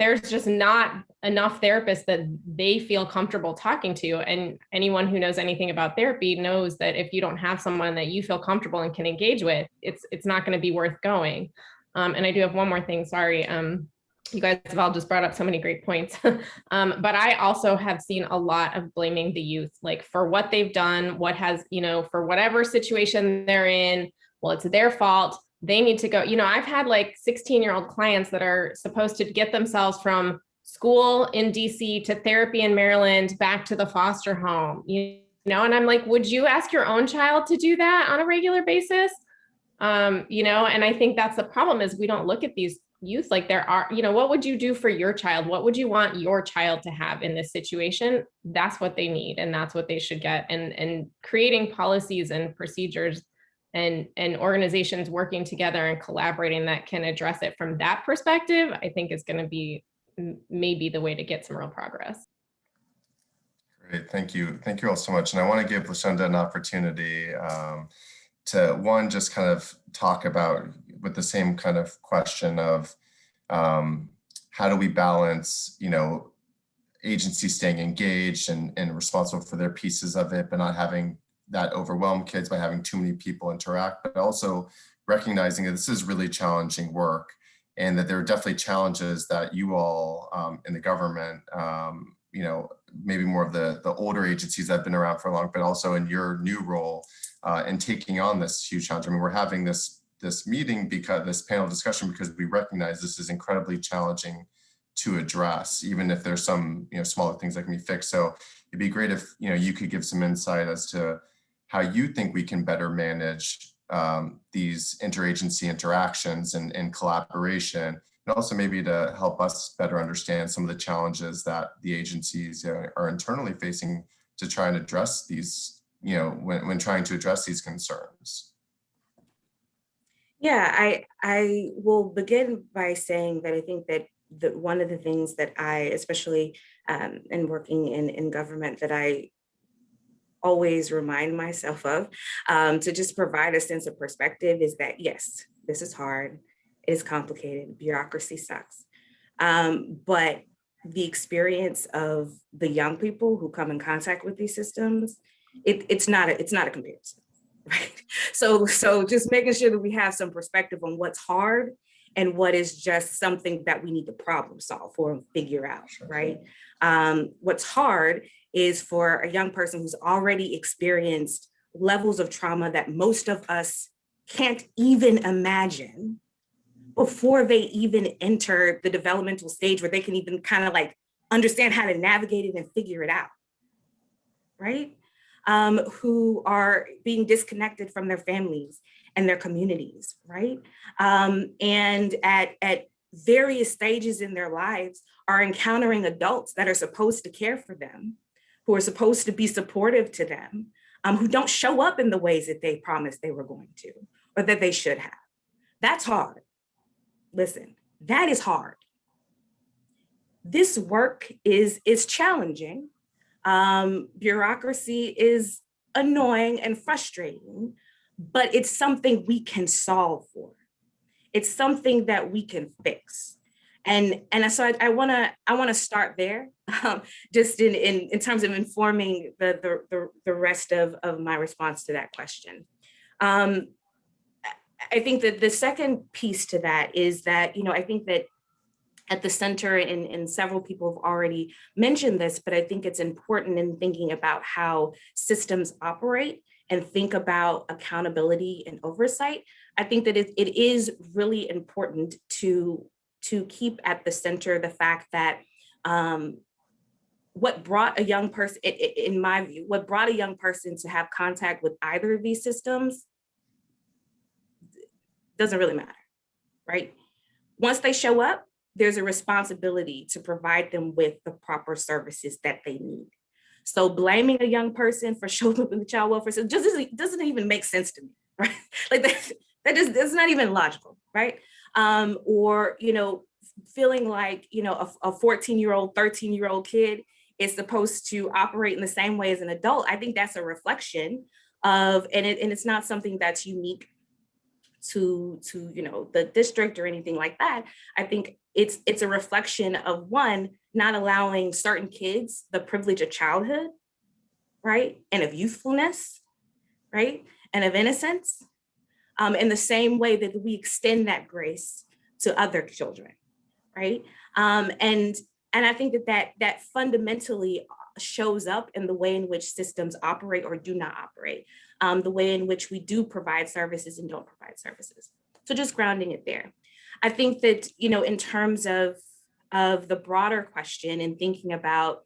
there's just not enough therapists that they feel comfortable talking to. And anyone who knows anything about therapy knows that if you don't have someone that you feel comfortable and can engage with, it's not going to be worth going. And I do have one more thing. Sorry. You guys have all just brought up so many great points. But I also have seen a lot of blaming the youth, like for what they've done, for whatever situation they're in. Well, it's their fault. They need to go. I've had like 16-year-old clients that are supposed to get themselves from school in DC to therapy in Maryland, back to the foster home, and I'm like, would you ask your own child to do that on a regular basis? And I think that's the problem, is we don't look at these youth like there are, what would you do for your child? What would you want your child to have in this situation? That's what they need, and that's what they should get. And creating policies and procedures and organizations working together and collaborating that can address it from that perspective, I think is going to be maybe the way to get some real progress. Great, thank you. Thank you all so much. And I want to give Lashonda an opportunity to just kind of talk about, with the same kind of question of how do we balance, agencies staying engaged and responsible for their pieces of it, but not having that overwhelm kids by having too many people interact, but also recognizing that this is really challenging work, and that there are definitely challenges that you all in the government, maybe more of the older agencies that have been around for long, but also in your new role in taking on this huge challenge. I mean, we're having this meeting, because this panel discussion, because we recognize this is incredibly challenging to address, even if there's some smaller things that can be fixed. So it'd be great if you could give some insight as to how you think we can better manage these interagency interactions and collaboration, and also maybe to help us better understand some of the challenges that the agencies are internally facing to try and address these, when trying to address these concerns. Yeah, I will begin by saying that I think that one of the things that I, especially in working in government, that I always remind myself of, to just provide a sense of perspective, is that yes, this is hard, it is complicated, bureaucracy sucks. But the experience of the young people who come in contact with these systems, it's not a comparison. Right. So just making sure that we have some perspective on what's hard and what is just something that we need to problem solve or figure out. Right. What's hard is for a young person who's already experienced levels of trauma that most of us can't even imagine before they even enter the developmental stage where they can even kind of like understand how to navigate it and figure it out. Right. Who are being disconnected from their families and their communities, right? And at various stages in their lives are encountering adults that are supposed to care for them, who are supposed to be supportive to them, who don't show up in the ways that they promised they were going to, or that they should have. That's hard. Listen, that is hard. This work is challenging. Bureaucracy is annoying and frustrating, but it's something we can solve for. It's something that we can fix. And so I want to start there, just in terms of informing the rest of my response to that question. I think that the second piece to that is that, I think that at the center, and several people have already mentioned this, but I think it's important in thinking about how systems operate and think about accountability and oversight. I think that it is really important to keep at the center the fact that what brought a young person, in my view, what brought a young person to have contact with either of these systems doesn't really matter, right? Once they show up, there's a responsibility to provide them with the proper services that they need. So blaming a young person for showing up in the child welfare system just doesn't even make sense to me, right? Like that's not even logical, right? Or feeling like, a 14-year-old, 13-year-old kid is supposed to operate in the same way as an adult, I think that's a reflection of, and it's not something that's unique to the district or anything like that. I think it's a reflection of, one, not allowing certain kids the privilege of childhood, right, and of youthfulness, right, and of innocence, in the same way that we extend that grace to other children, right? And I think that fundamentally shows up in the way in which systems operate or do not operate, the way in which we do provide services and don't provide services. So just grounding it there. I think that, in terms of the broader question and thinking about,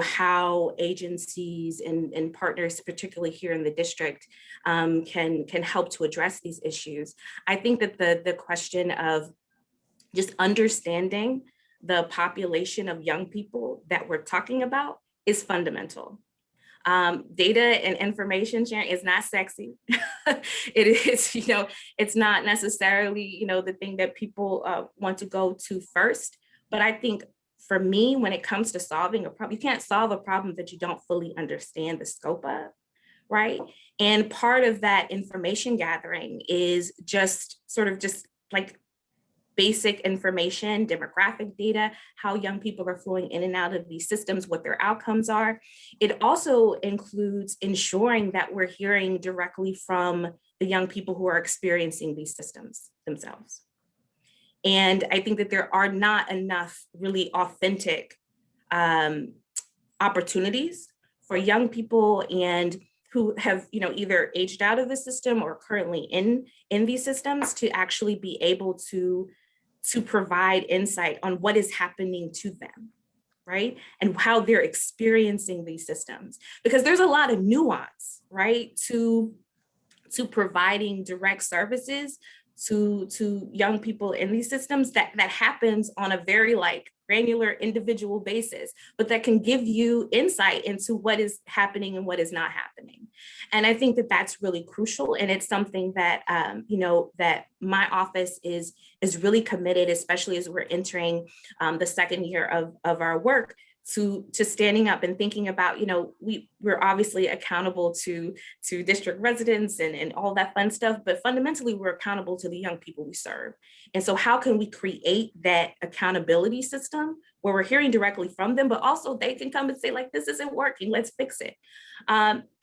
how agencies and partners, particularly here in the district, can help to address these issues. I think that the question of just understanding the population of young people that we're talking about is fundamental. Data and information sharing is not sexy. It is, it's not necessarily, the thing that people want to go to first. But I think for me, when it comes to solving a problem, you can't solve a problem that you don't fully understand the scope of, right? And part of that information gathering is just like basic information, demographic data, how young people are flowing in and out of these systems, what their outcomes are. It also includes ensuring that we're hearing directly from the young people who are experiencing these systems themselves. And I think that there are not enough really authentic opportunities for young people and who have, either aged out of the system or currently in these systems to actually be able to provide insight on what is happening to them, right? And how they're experiencing these systems. Because there's a lot of nuance, right, to providing direct services to young people in these systems that happens on a very granular individual basis, but that can give you insight into what is happening and what is not happening. And I think that that's really crucial. And it's something that, that my office is really committed, especially as we're entering the second year of our work, to standing up and thinking about, we're obviously accountable to district residents and all that fun stuff, but fundamentally we're accountable to the young people we serve. And so how can we create that accountability system where we're hearing directly from them, but also they can come and say, this isn't working, let's fix it.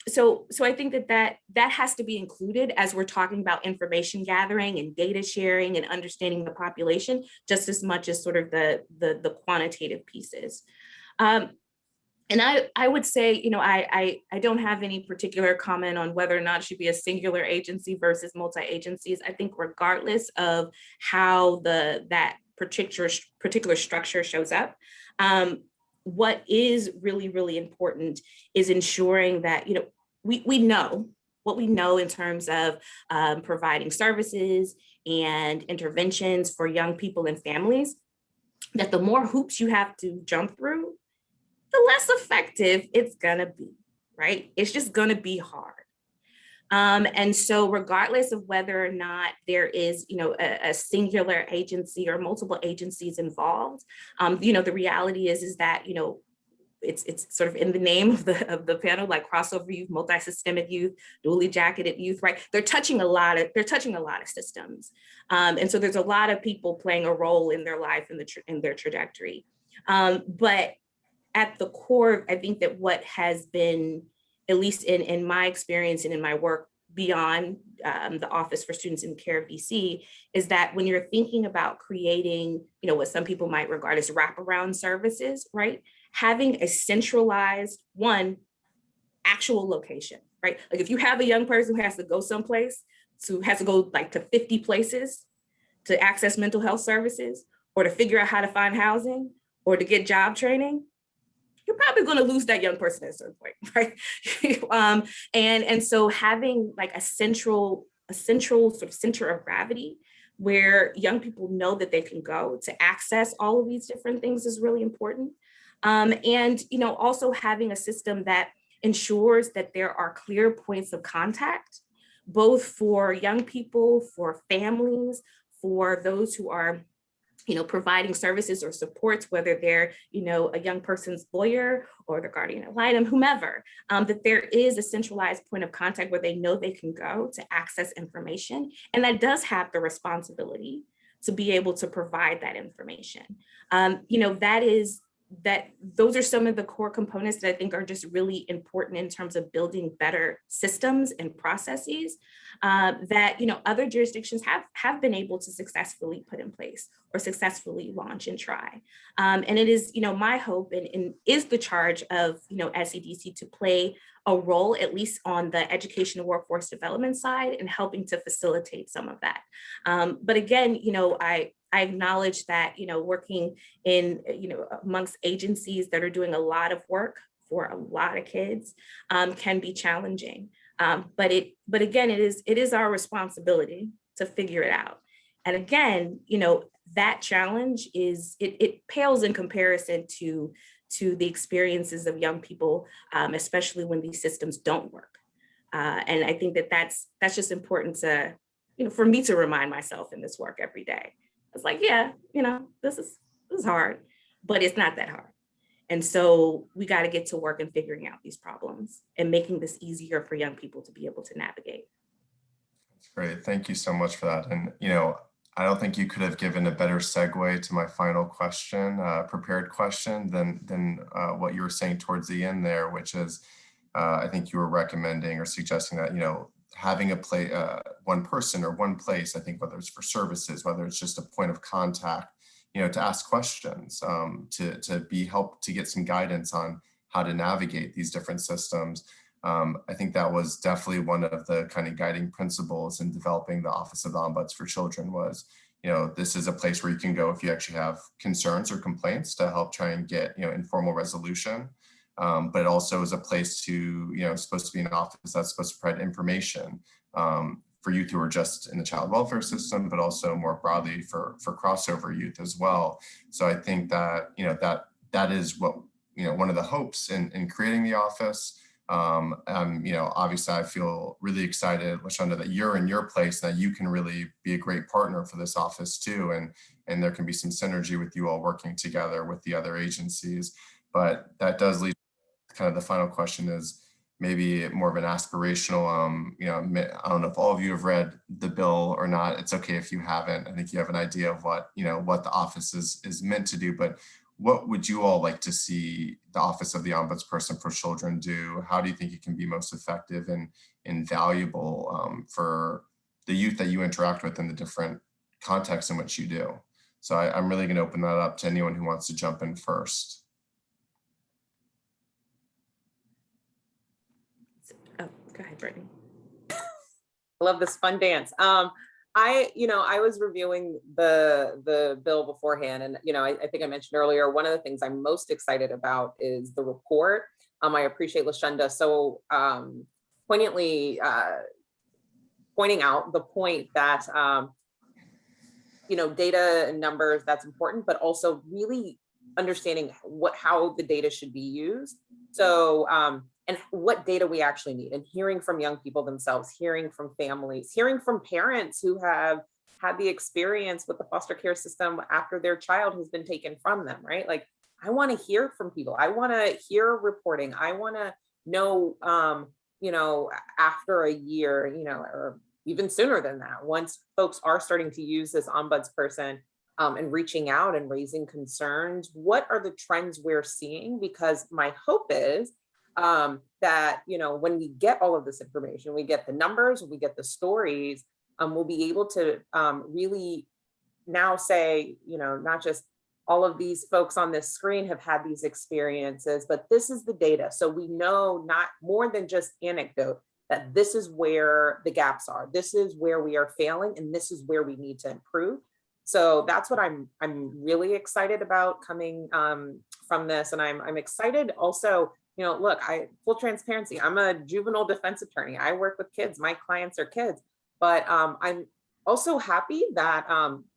So I think that has to be included as we're talking about information gathering and data sharing and understanding the population, just as much as sort of the quantitative pieces. And I would say, I don't have any particular comment on whether or not it should be a singular agency versus multi-agencies. I think regardless of how that particular structure shows up, what is really, really important is ensuring that, we know what we know in terms of providing services and interventions for young people and families, that the more hoops you have to jump through, the less effective it's gonna be, right? It's just gonna be hard. And so regardless of whether or not there is, a singular agency or multiple agencies involved, the reality is that, it's sort of in the name of the panel, like crossover youth, multi-systemic youth, dually jacketed youth, right? They're touching a lot of systems. And so there's a lot of people playing a role in their life and in their trajectory. But at the core, I think that what has been, at least in my experience and in my work beyond the Office for Students in Care of DC, is that when you're thinking about creating, what some people might regard as wraparound services, right? Having a centralized, actual location, right? Like if you have a young person who has to go someplace, has to go to 50 places to access mental health services, or to figure out how to find housing, or to get job training, you're probably going to lose that young person at a certain point, right? And so having a central sort of center of gravity where young people know that they can go to access all of these different things is really important. And also having a system that ensures that there are clear points of contact, both for young people, for families, for those who are providing services or supports, whether they're, a young person's lawyer or the guardian ad litem, whomever, that there is a centralized point of contact where they know they can go to access information. And that does have the responsibility to be able to provide that information. Those are some of the core components that I think are just really important in terms of building better systems and processes that other jurisdictions have been able to successfully put in place or successfully launch and try. And it is my hope and is the charge of SCDC to play a role, at least on the education and workforce development side, in helping to facilitate some of that. But again, I acknowledge that, working in, amongst agencies that are doing a lot of work for a lot of kids can be challenging. But again, it is our responsibility to figure it out. And again, that challenge it pales in comparison to the experiences of young people, especially when these systems don't work. And I think that's just important to, for me to remind myself in this work every day. It's like, yeah, this is hard, but it's not that hard. And so we got to get to work in figuring out these problems and making this easier for young people to be able to navigate. That's great. Thank you so much for that. And, I don't think you could have given a better segue to my final question, prepared question than what you were saying towards the end there, which is, I think you were recommending or suggesting that, having one person or one place, I think whether it's for services, whether it's just a point of contact, to ask questions, to be helped to get some guidance on how to navigate these different systems. I think that was definitely one of the kind of guiding principles in developing the Office of the Ombuds for Children was, this is a place where you can go if you actually have concerns or complaints to help try and get, informal resolution. But it also is a place to, supposed to be an office that's supposed to provide information for youth who are just in the child welfare system, but also more broadly for crossover youth as well. So I think that, that is what, one of the hopes in creating the office. Obviously I feel really excited, Lashonda, that you're in your place, that you can really be a great partner for this office too. And there can be some synergy with you all working together with the other agencies. But that does lead to kind of the final question is maybe more of an aspirational, I don't know if all of you have read the bill or not. It's okay if you haven't. I think you have an idea of what, what the office is meant to do, but what would you all like to see the Office of the Ombudsperson for Children do? How do you think it can be most effective and valuable for the youth that you interact with in the different contexts in which you do? So I'm really going to open that up to anyone who wants to jump in first. Oh, go ahead, Brittany. I love this fun dance. I was reviewing the bill beforehand, and I think I mentioned earlier, one of the things I'm most excited about is the report. I appreciate Lashonda so poignantly pointing out the point that data and numbers, that's important, but also really understanding how the data should be used. So and what data we actually need, and hearing from young people themselves, hearing from families, hearing from parents who have had the experience with the foster care system after their child has been taken from them, right? Like, I want to hear from people. I want to hear reporting. I want to know, after a year, or even sooner than that, once folks are starting to use this ombudsperson and reaching out and raising concerns, what are the trends we're seeing? Because my hope is that, when we get all of this information, we get the numbers, we get the stories, we'll be able to really now say, not just all of these folks on this screen have had these experiences, but this is the data. So we know, not more than just anecdote, that this is where the gaps are. This is where we are failing, and this is where we need to improve. So that's what I'm really excited about coming from this. And I'm excited also, look, full transparency, I'm a juvenile defense attorney. I work with kids. My clients are kids, but I'm also happy that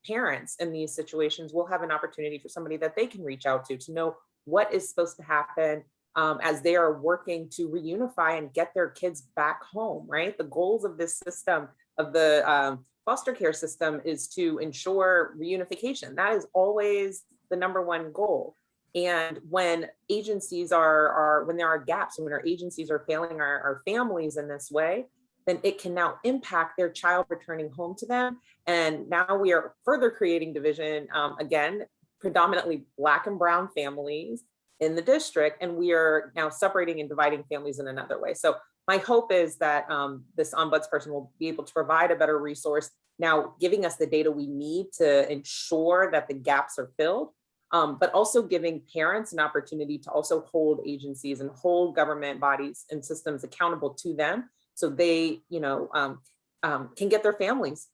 parents in these situations will have an opportunity for somebody that they can reach out to know what is supposed to happen as they are working to reunify and get their kids back home, right? The goals of this system, of the foster care system is to ensure reunification. That is always the number one goal. And when agencies when there are gaps, when our agencies are failing our families in this way, then it can now impact their child returning home to them. And now we are further creating division, again, predominantly Black and brown families in the district. And we are now separating and dividing families in another way. So my hope is that this ombudsperson will be able to provide a better resource, now giving us the data we need to ensure that the gaps are filled, but also giving parents an opportunity to also hold agencies and hold government bodies and systems accountable to them, so they, can get their families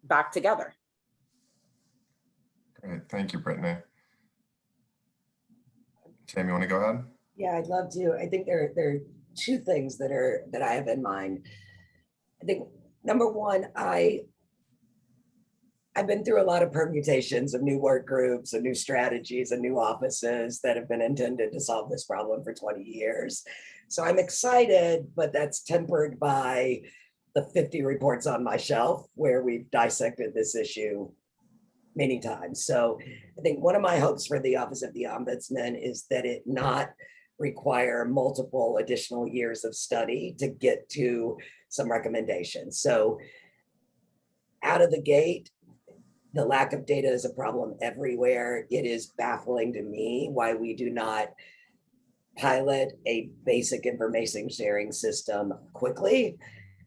back together. Great, thank you, Brittany. Tam, you want to go ahead? Yeah, I'd love to. I think there are two things that I have in mind. I think number one, I've been through a lot of permutations of new work groups and new strategies and new offices that have been intended to solve this problem for 20 years. So I'm excited, but that's tempered by the 50 reports on my shelf where we've dissected this issue many times. So I think one of my hopes for the Office of the Ombudsman is that it not require multiple additional years of study to get to some recommendations. So out of the gate, the lack of data is a problem everywhere. It is baffling to me why we do not pilot a basic information sharing system quickly.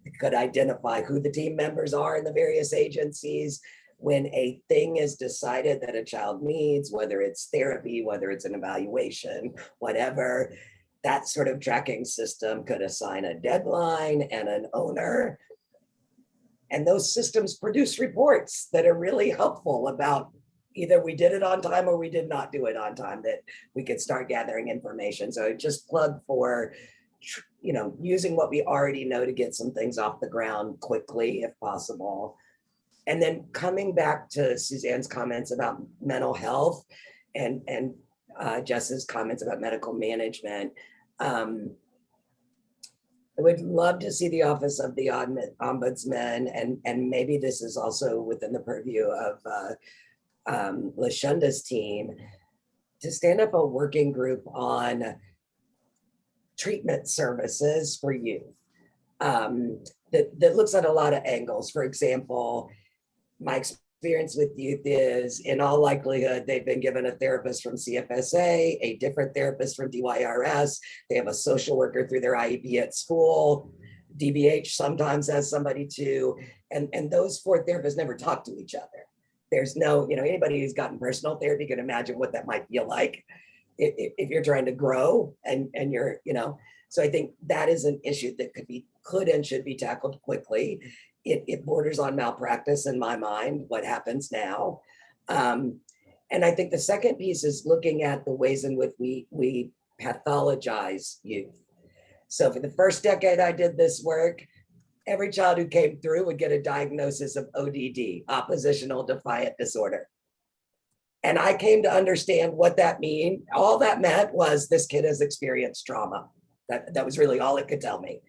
It could identify who the team members are in the various agencies. When a thing is decided that a child needs, whether it's therapy, whether it's an evaluation, whatever, that sort of tracking system could assign a deadline and an owner. And those systems produce reports that are really helpful about either we did it on time or we did not do it on time, that we could start gathering information. So just plug for, using what we already know to get some things off the ground quickly, if possible. And then coming back to Suzanne's comments about mental health and Jess's comments about medical management, I would love to see the Office of the Ombudsman, and maybe this is also within the purview of Lashonda's team, to stand up a working group on treatment services for youth that looks at a lot of angles. For example, my experience with youth is, in all likelihood, they've been given a therapist from CFSA, a different therapist from DYRS. They have a social worker through their IEP at school. DBH sometimes has somebody too. And those four therapists never talk to each other. There's no, anybody who's gotten personal therapy can imagine what that might feel like if you're trying to grow and you're, so I think that is an issue that could and should be tackled quickly. It borders on malpractice in my mind, what happens now. And I think the second piece is looking at the ways in which we pathologize youth. So for the first decade I did this work, every child who came through would get a diagnosis of ODD, oppositional defiant disorder. And I came to understand what that meant. All that meant was this kid has experienced trauma. That was really all it could tell me.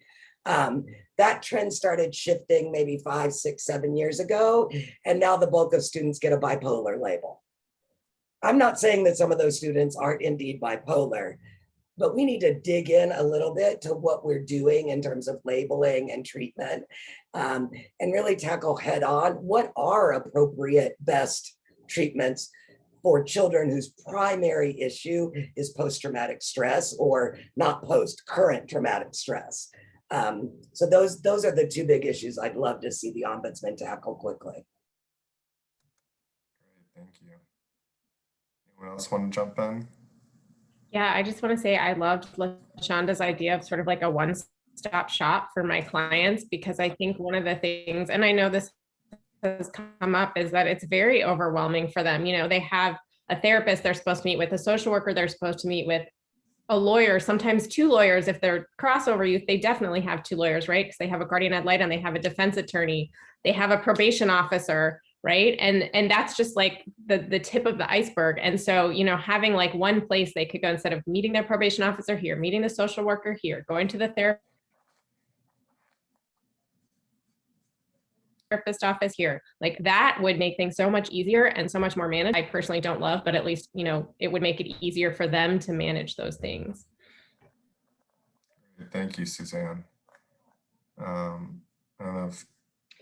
That trend started shifting maybe 5, 6, 7 years ago. And now the bulk of students get a bipolar label. I'm not saying that some of those students aren't indeed bipolar, but we need to dig in a little bit to what we're doing in terms of labeling and treatment, and really tackle head on what are appropriate best treatments for children whose primary issue is post-traumatic stress, or not current traumatic stress. So those are the two big issues I'd love to see the Ombudsman tackle quickly. Great, thank you. Anyone else want to jump in? Yeah, I just want to say I loved Lashonda's idea of sort of like a one-stop shop for my clients, because I think one of the things, and I know this has come up, is that it's very overwhelming for them. They have a therapist they're supposed to meet with, a social worker they're supposed to meet with, a lawyer, sometimes 2 lawyers. If they're crossover youth, they definitely have 2 lawyers, right? Because they have a guardian ad litem, they have a defense attorney, they have a probation officer, right? And that's just like the tip of the iceberg. And so, having like one place they could go, instead of meeting their probation officer here, meeting the social worker here, going to the therapist. therapist office here. Like that would make things so much easier and so much more managed. I personally don't love, but at least, it would make it easier for them to manage those things. Thank you, Suzanne. I don't know if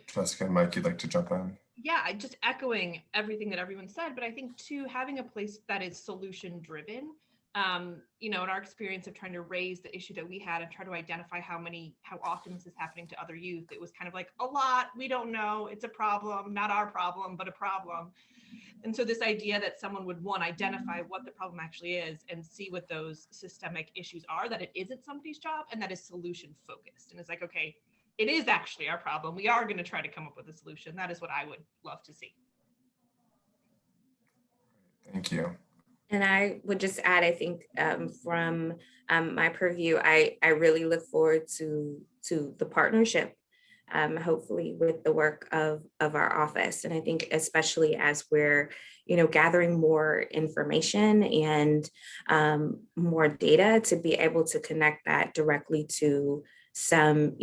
Jessica and Mike, you'd like to jump in. Yeah, just echoing everything that everyone said, but I think too, having a place that is solution driven, in our experience of trying to raise the issue that we had and try to identify how often this is happening to other youth, it was kind of like a lot, we don't know, it's a problem, not our problem, but a problem. And so this idea that someone would identify what the problem actually is and see what those systemic issues are, that it isn't somebody's job and that is solution focused. And it's like, okay, it is actually our problem. We are going to try to come up with a solution. That is what I would love to see. Thank you. And I would just add, I think from my purview, I really look forward to the partnership, hopefully with the work of our office. And I think especially as we're, gathering more information and more data to be able to connect that directly to some,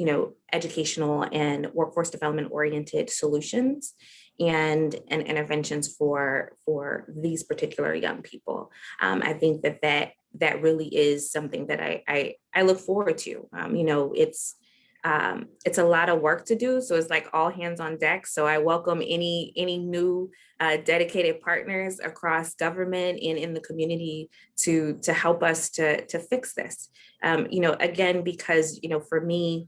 educational and workforce development oriented solutions and interventions for these particular young people. I think that really is something that I look forward to. It's a lot of work to do, so it's like all hands on deck. So I welcome any new dedicated partners across government and in the community to help us to fix this. Again, because for me,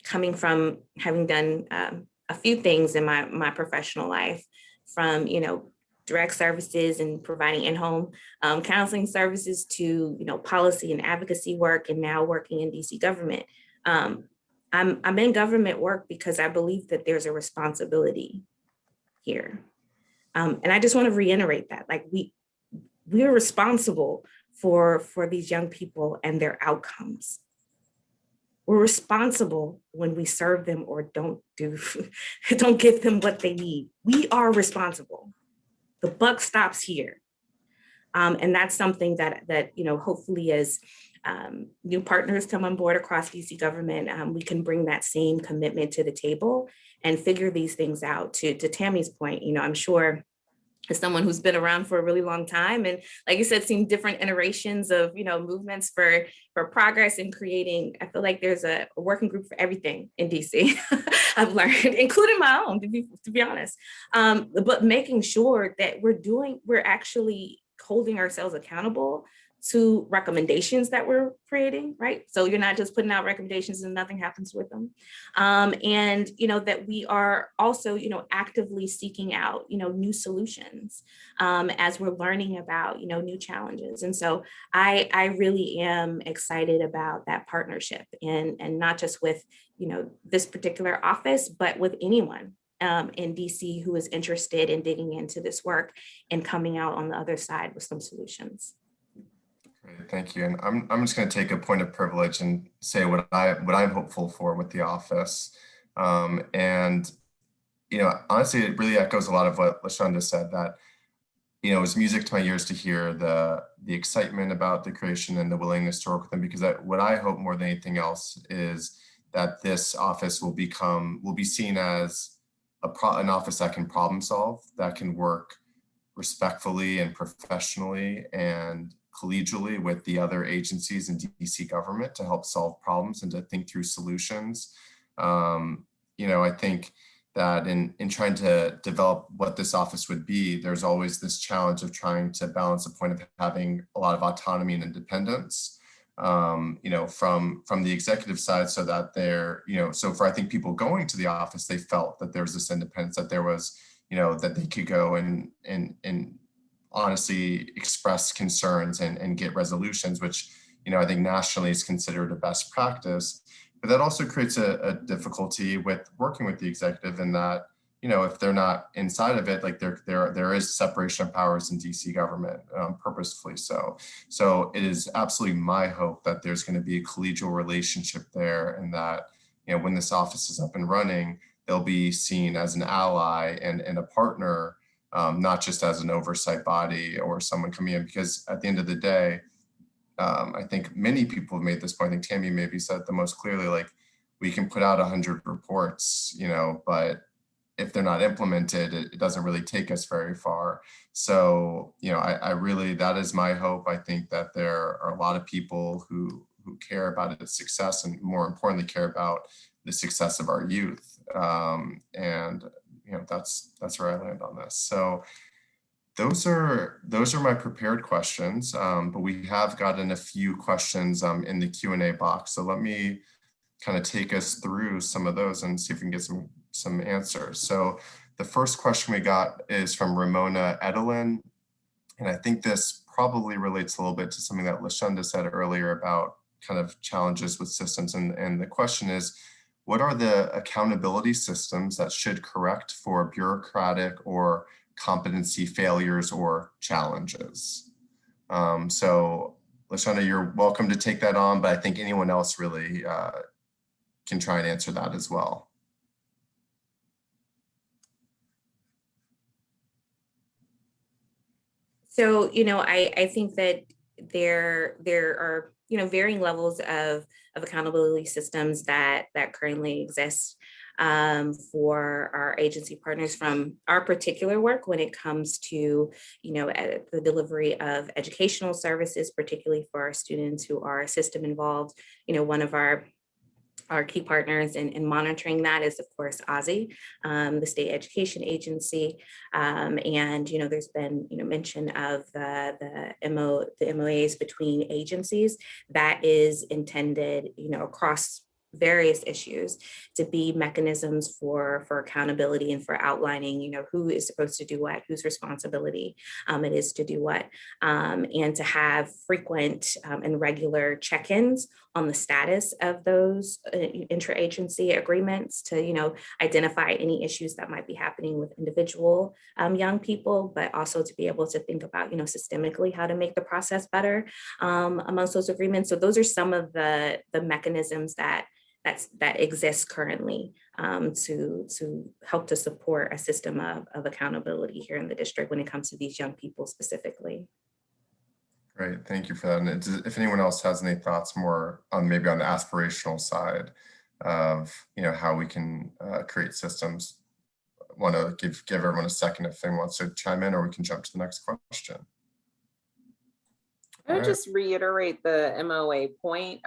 coming from having done a few things in my professional life, from direct services and providing in-home counseling services to policy and advocacy work, and now working in DC government. I'm in government work because I believe that there's a responsibility here, and I just want to reiterate that, like we're responsible for these young people and their outcomes. We're responsible when we serve them or don't give them what they need. We are responsible. The buck stops here. And that's something that hopefully as new partners come on board across DC government, we can bring that same commitment to the table and figure these things out. To Tammy's point, I'm sure as someone who's been around for a really long time, and like you said, seen different iterations of movements for progress in creating, I feel like there's a working group for everything in DC. I've learned, including my own, to be honest. But making sure that we're actually holding ourselves accountable to recommendations that we're creating, right? So you're not just putting out recommendations and nothing happens with them. And that we are also, actively seeking out, new solutions as we're learning about, new challenges. And so I really am excited about that partnership, and not just with, this particular office, but with anyone in DC who is interested in digging into this work and coming out on the other side with some solutions. Great, thank you. And I'm just going to take a point of privilege and say what I'm hopeful for with the office. And honestly, it really echoes a lot of what Lashonda said, that it was music to my ears to hear the excitement about the creation and the willingness to work with them, because what I hope more than anything else is that this office will be seen as an office that can problem solve, that can work respectfully and professionally and collegially with the other agencies in DC government to help solve problems and to think through solutions. I think that in trying to develop what this office would be, there's always this challenge of trying to balance the point of having a lot of autonomy and independence, from the executive side, so that so for I think people going to the office, they felt that there was this independence, that there was, that they could go and honestly express concerns and get resolutions, which, I think nationally is considered a best practice. But that also creates a difficulty with working with the executive, in that, if they're not inside of it, like there is separation of powers in DC government, purposefully so. So it is absolutely my hope that there's going to be a collegial relationship there, and that, when this office is up and running, they'll be seen as an ally and a partner, not just as an oversight body or someone coming in. Because at the end of the day, I think many people have made this point. I think Tammy maybe said it the most clearly, like, we can put out 100 reports, but if they're not implemented, it doesn't really take us very far. So, I really, that is my hope. I think that there are a lot of people who care about its success, and more importantly, care about the success of our youth. And that's where I land on this. So those are my prepared questions, but we have gotten a few questions in the Q&A box. So let me kind of take us through some of those and see if we can get some answers. So the first question we got is from Ramona Edelin. And I think this probably relates a little bit to something that Lashonda said earlier about kind of challenges with systems. And the question is, what are the accountability systems that should correct for bureaucratic or competency failures or challenges? So Lashonda, you're welcome to take that on, but I think anyone else really can try and answer that as well. So, I think that there are, varying levels of accountability systems that currently exist for our agency partners from our particular work when it comes to, the delivery of educational services, particularly for our students who are system involved. One of our key partners in monitoring that is, of course, OSSI, the state education agency. And, there's been, mention of the MOAs between agencies that is intended, across various issues to be mechanisms for accountability and for outlining, who is supposed to do what, whose responsibility it is to do what, and to have frequent and regular check-ins on the status of those interagency agreements to, identify any issues that might be happening with individual young people, but also to be able to think about, systemically how to make the process better amongst those agreements. So those are some of the mechanisms that exists currently to help to support a system of accountability here in the district when it comes to these young people specifically. Great, thank you for that. And if anyone else has any thoughts more on maybe on the aspirational side of how we can create systems, want to give everyone a second if anyone wants to chime in, or we can jump to the next question. I would just reiterate the MOA point.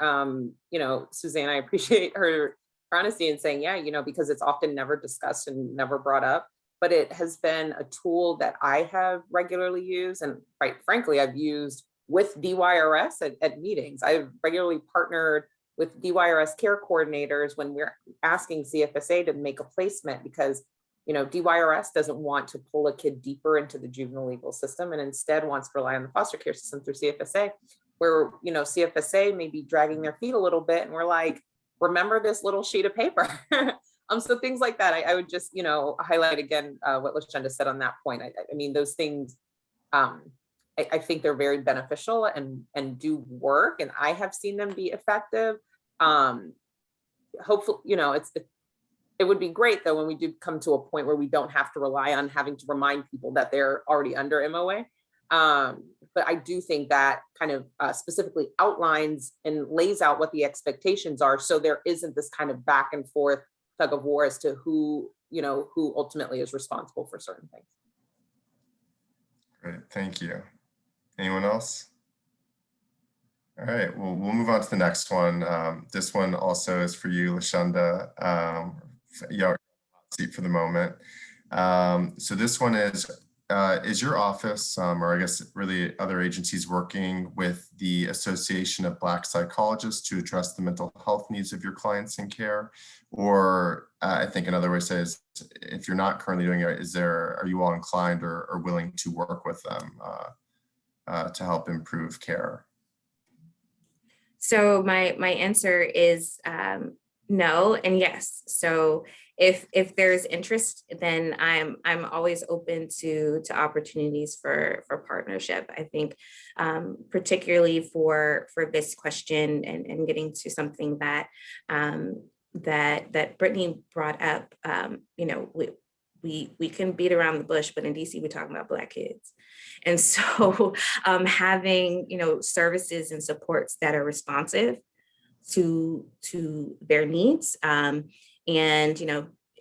Suzanne, I appreciate her honesty in saying, yeah, because it's often never discussed and never brought up, but it has been a tool that I have regularly used. And quite frankly, I've used with DYRS at meetings. I've regularly partnered with DYRS care coordinators when we're asking CFSA to make a placement, because DYRS doesn't want to pull a kid deeper into the juvenile legal system and instead wants to rely on the foster care system through CFSA, where, CFSA may be dragging their feet a little bit. And we're like, remember this little sheet of paper. So things like that, I would just, highlight again what Lashonda said on that point. I mean, those things, I think they're very beneficial and do work. And I have seen them be effective. Hopefully, it would be great though when we do come to a point where we don't have to rely on having to remind people that they're already under MOA. But I do think that kind of specifically outlines and lays out what the expectations are, so there isn't this kind of back and forth tug of war as to who ultimately is responsible for certain things. Great, thank you. Anyone else? All right, well, we'll move on to the next one. This one also is for you, Lashonda. Your seat for the moment. So this one is your office, or I guess really other agencies, working with the Association of Black Psychologists to address the mental health needs of your clients in care? Or I think another way to say is, if you're not currently doing it, are you all inclined or willing to work with them to help improve care? So my answer is no and yes. So if there's interest, then I'm always open to opportunities for partnership. I think particularly for this question and getting to something that that Brittany brought up, we can beat around the bush, but in DC we're talking about Black kids. And so having, services and supports that are responsive to their needs. And,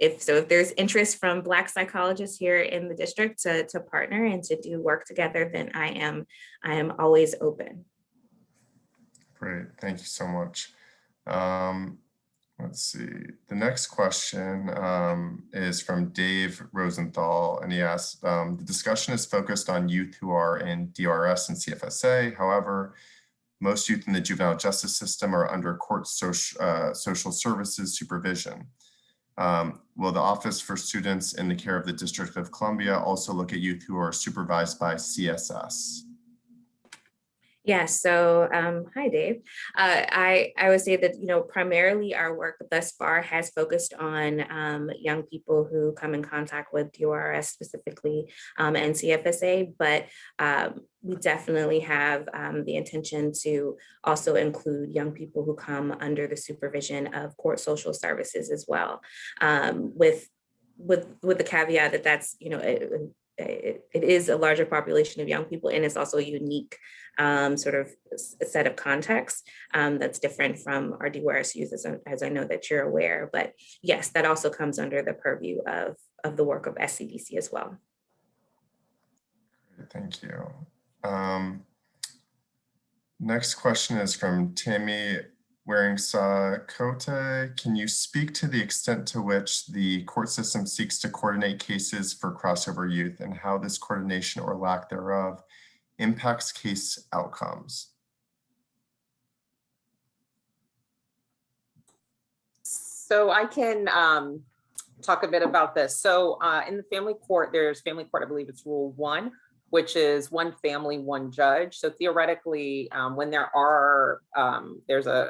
if there's interest from Black psychologists here in the district to partner and to do work together, then I am always open. Great, thank you so much. Let's see, the next question is from Dave Rosenthal, and he asks, the discussion is focused on youth who are in DRS and CFSA. However, most youth in the juvenile justice system are under court social services supervision. Will the Office for Students in the Care of the District of Columbia also look at youth who are supervised by CSS? Yeah, so hi, Dave. I would say that, primarily our work thus far has focused on young people who come in contact with DRS specifically and CFSA, but we definitely have the intention to also include young people who come under the supervision of court social services as well, with the caveat that that's, it is a larger population of young people, and it's also a unique sort of set of contexts that's different from our DRS youth, as I know that you're aware. But yes, that also comes under the purview of the work of SCDC as well. Thank you. Next question is from Tammy Waringsa Kote. Can you speak to the extent to which the court system seeks to coordinate cases for crossover youth and how this coordination or lack thereof impacts case outcomes? So I can talk a bit about this. So in the family court, there's family court, I believe it's Rule 1, which is one family, one judge. So theoretically, when there's a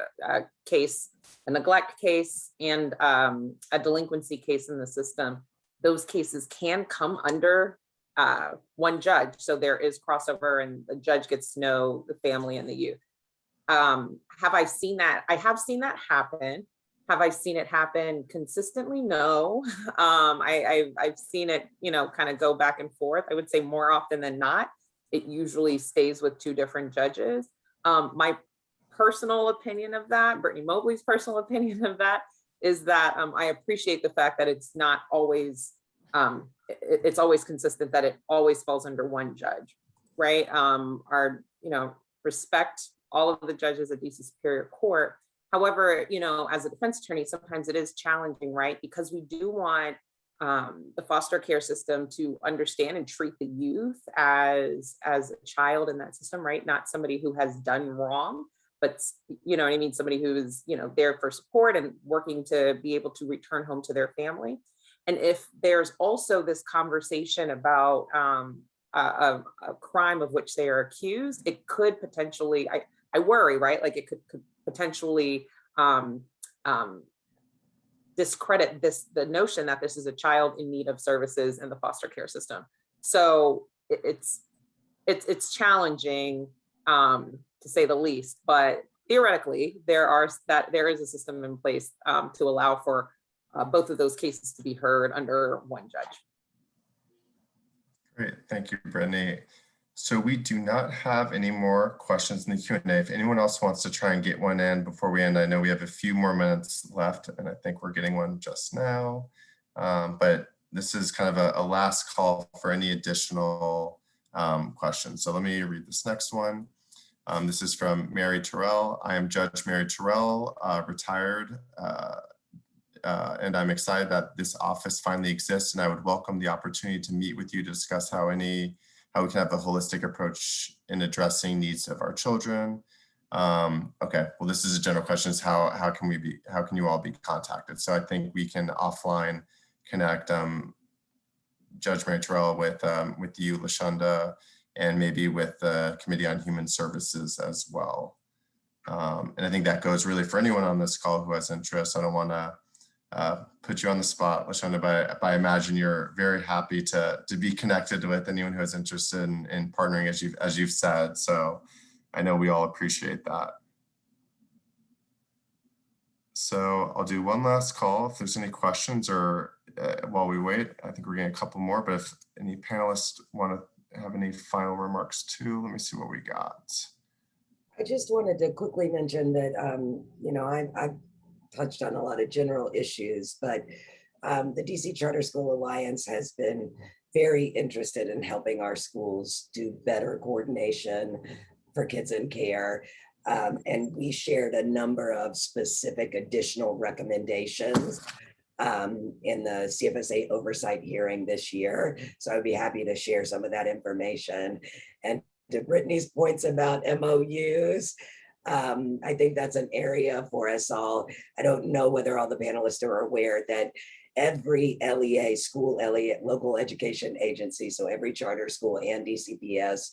case, a neglect case, and a delinquency case in the system, those cases can come under one judge. So there is crossover and the judge gets to know the family and the youth. Have I seen that? I have seen that happen. Have I seen it happen consistently? No. I've seen it, kind of go back and forth. I would say more often than not, it usually stays with two different judges. My personal opinion of that, Brittany Mobley's personal opinion of that, is that I appreciate the fact that it's not always, it's always consistent, that it always falls under one judge, right? Respect all of the judges at DC Superior Court. However, as a defense attorney, sometimes it is challenging, right? Because we do want the foster care system to understand and treat the youth as a child in that system, right? Not somebody who has done wrong, but somebody who is, there for support and working to be able to return home to their family. And if there's also this conversation about a crime of which they are accused, it could potentially, I worry, right? Like it could potentially discredit the notion that this is a child in need of services in the foster care system. So it's challenging, to say the least, but theoretically there is a system in place to allow for both of those cases to be heard under one judge. Great, thank you, Brittany. So we do not have any more questions in the Q&A. If anyone else wants to try and get one in before we end, I know we have a few more minutes left, and I think we're getting one just now. But this is kind of a last call for any additional questions. So let me read this next one. This is from Mary Terrell. I am Judge Mary Terrell, retired, and I'm excited that this office finally exists, and I would welcome the opportunity to meet with you to discuss how we can have a holistic approach in addressing needs of our children. Okay, well, this is a general question, is how can you all be contacted? So I think we can offline connect Judge Mary Terrell with you, Lashonda, and maybe with the Committee on Human Services as well. And I think that goes really for anyone on this call who has interest. I don't want to put you on the spot, Lashonda, but I imagine you're very happy to be connected with anyone who is interested in partnering, as you've said. So I know we all appreciate that. So I'll do one last call if there's any questions, or while we wait. I think we're getting a couple more, but if any panelists want to have any final remarks too, let me see what we got. I just wanted to quickly mention that, I've touched on a lot of general issues, but the DC Charter School Alliance has been very interested in helping our schools do better coordination for kids in care. And we shared a number of specific additional recommendations in the CFSA oversight hearing this year. So I'd be happy to share some of that information. And to Brittany's points about MOUs, I think that's an area for us all. I don't know whether all the panelists are aware that every LEA, school LEA, local education agency, so every charter school and DCPS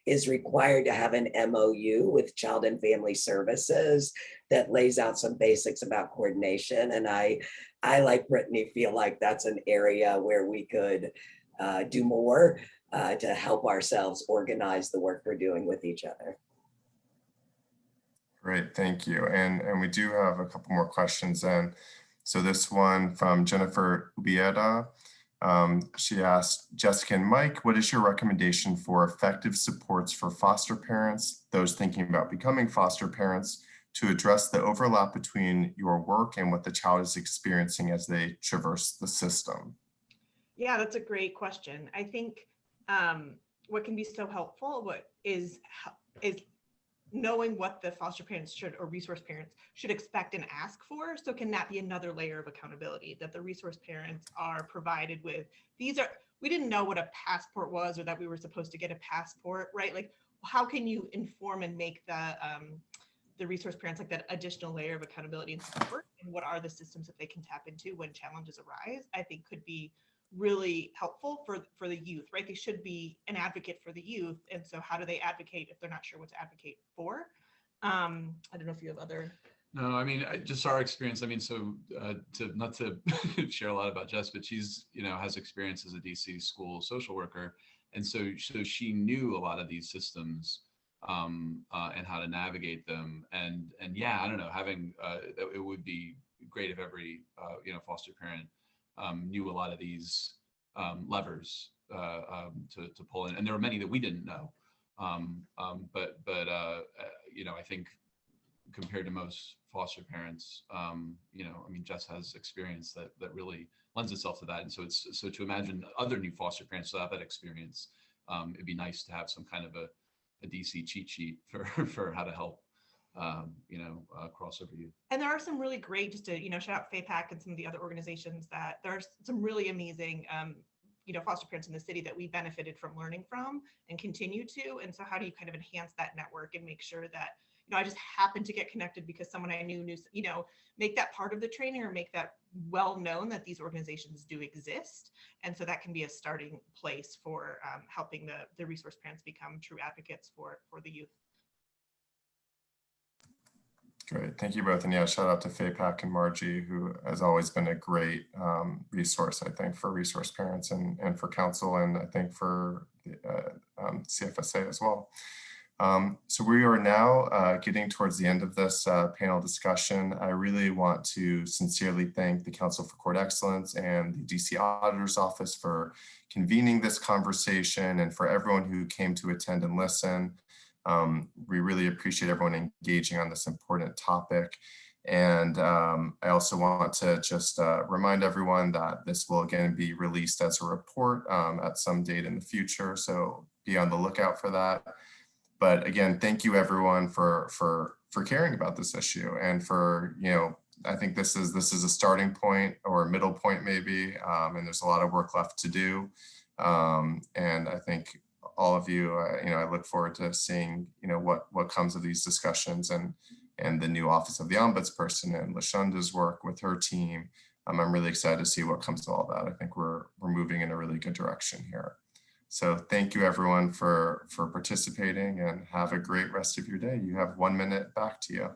is required to have an MOU with Child and Family Services that lays out some basics about coordination. And I like Brittany, feel like that's an area where we could do more to help ourselves organize the work we're doing with each other. Great, thank you. And we do have a couple more questions then. So this one from Jennifer Ubieda. She asked, Jessica and Mike, what is your recommendation for effective supports for foster parents, those thinking about becoming foster parents, to address the overlap between your work and what the child is experiencing as they traverse the system? Yeah, that's a great question. I think what can be so helpful is knowing what the foster parents should, or resource parents should expect and ask for. So can that be another layer of accountability that the resource parents are provided with? We didn't know what a passport was, or that we were supposed to get a passport, right? Like, how can you inform and make the resource parents like that additional layer of accountability and support? And what are the systems that they can tap into when challenges arise? I think could be really helpful for the youth, right? They should be an advocate for the youth. And so how do they advocate if they're not sure what to advocate for? I don't know if you have other. No, I mean, just our experience. I mean, so not to share a lot about Jess, but she's, has experience as a DC school social worker. And so she knew a lot of these systems and how to navigate them. And yeah, I don't know, it would be great if every, foster parent knew a lot of these levers to pull in, and there were many that we didn't know. But I think compared to most foster parents, I mean, Jess has experience that really lends itself to that, and so to imagine other new foster parents to have that experience, it'd be nice to have some kind of a DC cheat sheet for how to help. Crossover youth. And there are some really great, just to, shout out FAPAC and some of the other organizations that there are some really amazing, foster parents in the city that we benefited from learning from and continue to. And so how do you kind of enhance that network and make sure that, I just happened to get connected because someone I knew, make that part of the training, or make that well known that these organizations do exist. And so that can be a starting place for helping the resource parents become true advocates for the youth. Great, thank you both. And yeah, shout out to FAPAC and Margie, who has always been a great resource, I think, for resource parents and for council, and I think for the CFSA as well. So we are now getting towards the end of this panel discussion. I really want to sincerely thank the Council for Court Excellence and the DC Auditor's Office for convening this conversation, and for everyone who came to attend and listen. We really appreciate everyone engaging on this important topic. And I also want to just remind everyone that this will again be released as a report at some date in the future. So be on the lookout for that. But again, thank you everyone for caring about this issue, and for, I think this is a starting point, or a middle point maybe, and there's a lot of work left to do. And I think all of you, I look forward to seeing, what comes of these discussions, and the new Office of the Ombudsperson and Lashonda's work with her team. I'm really excited to see what comes of all that. I think we're moving in a really good direction here. So thank you everyone for participating, and have a great rest of your day. You have 1 minute back to you.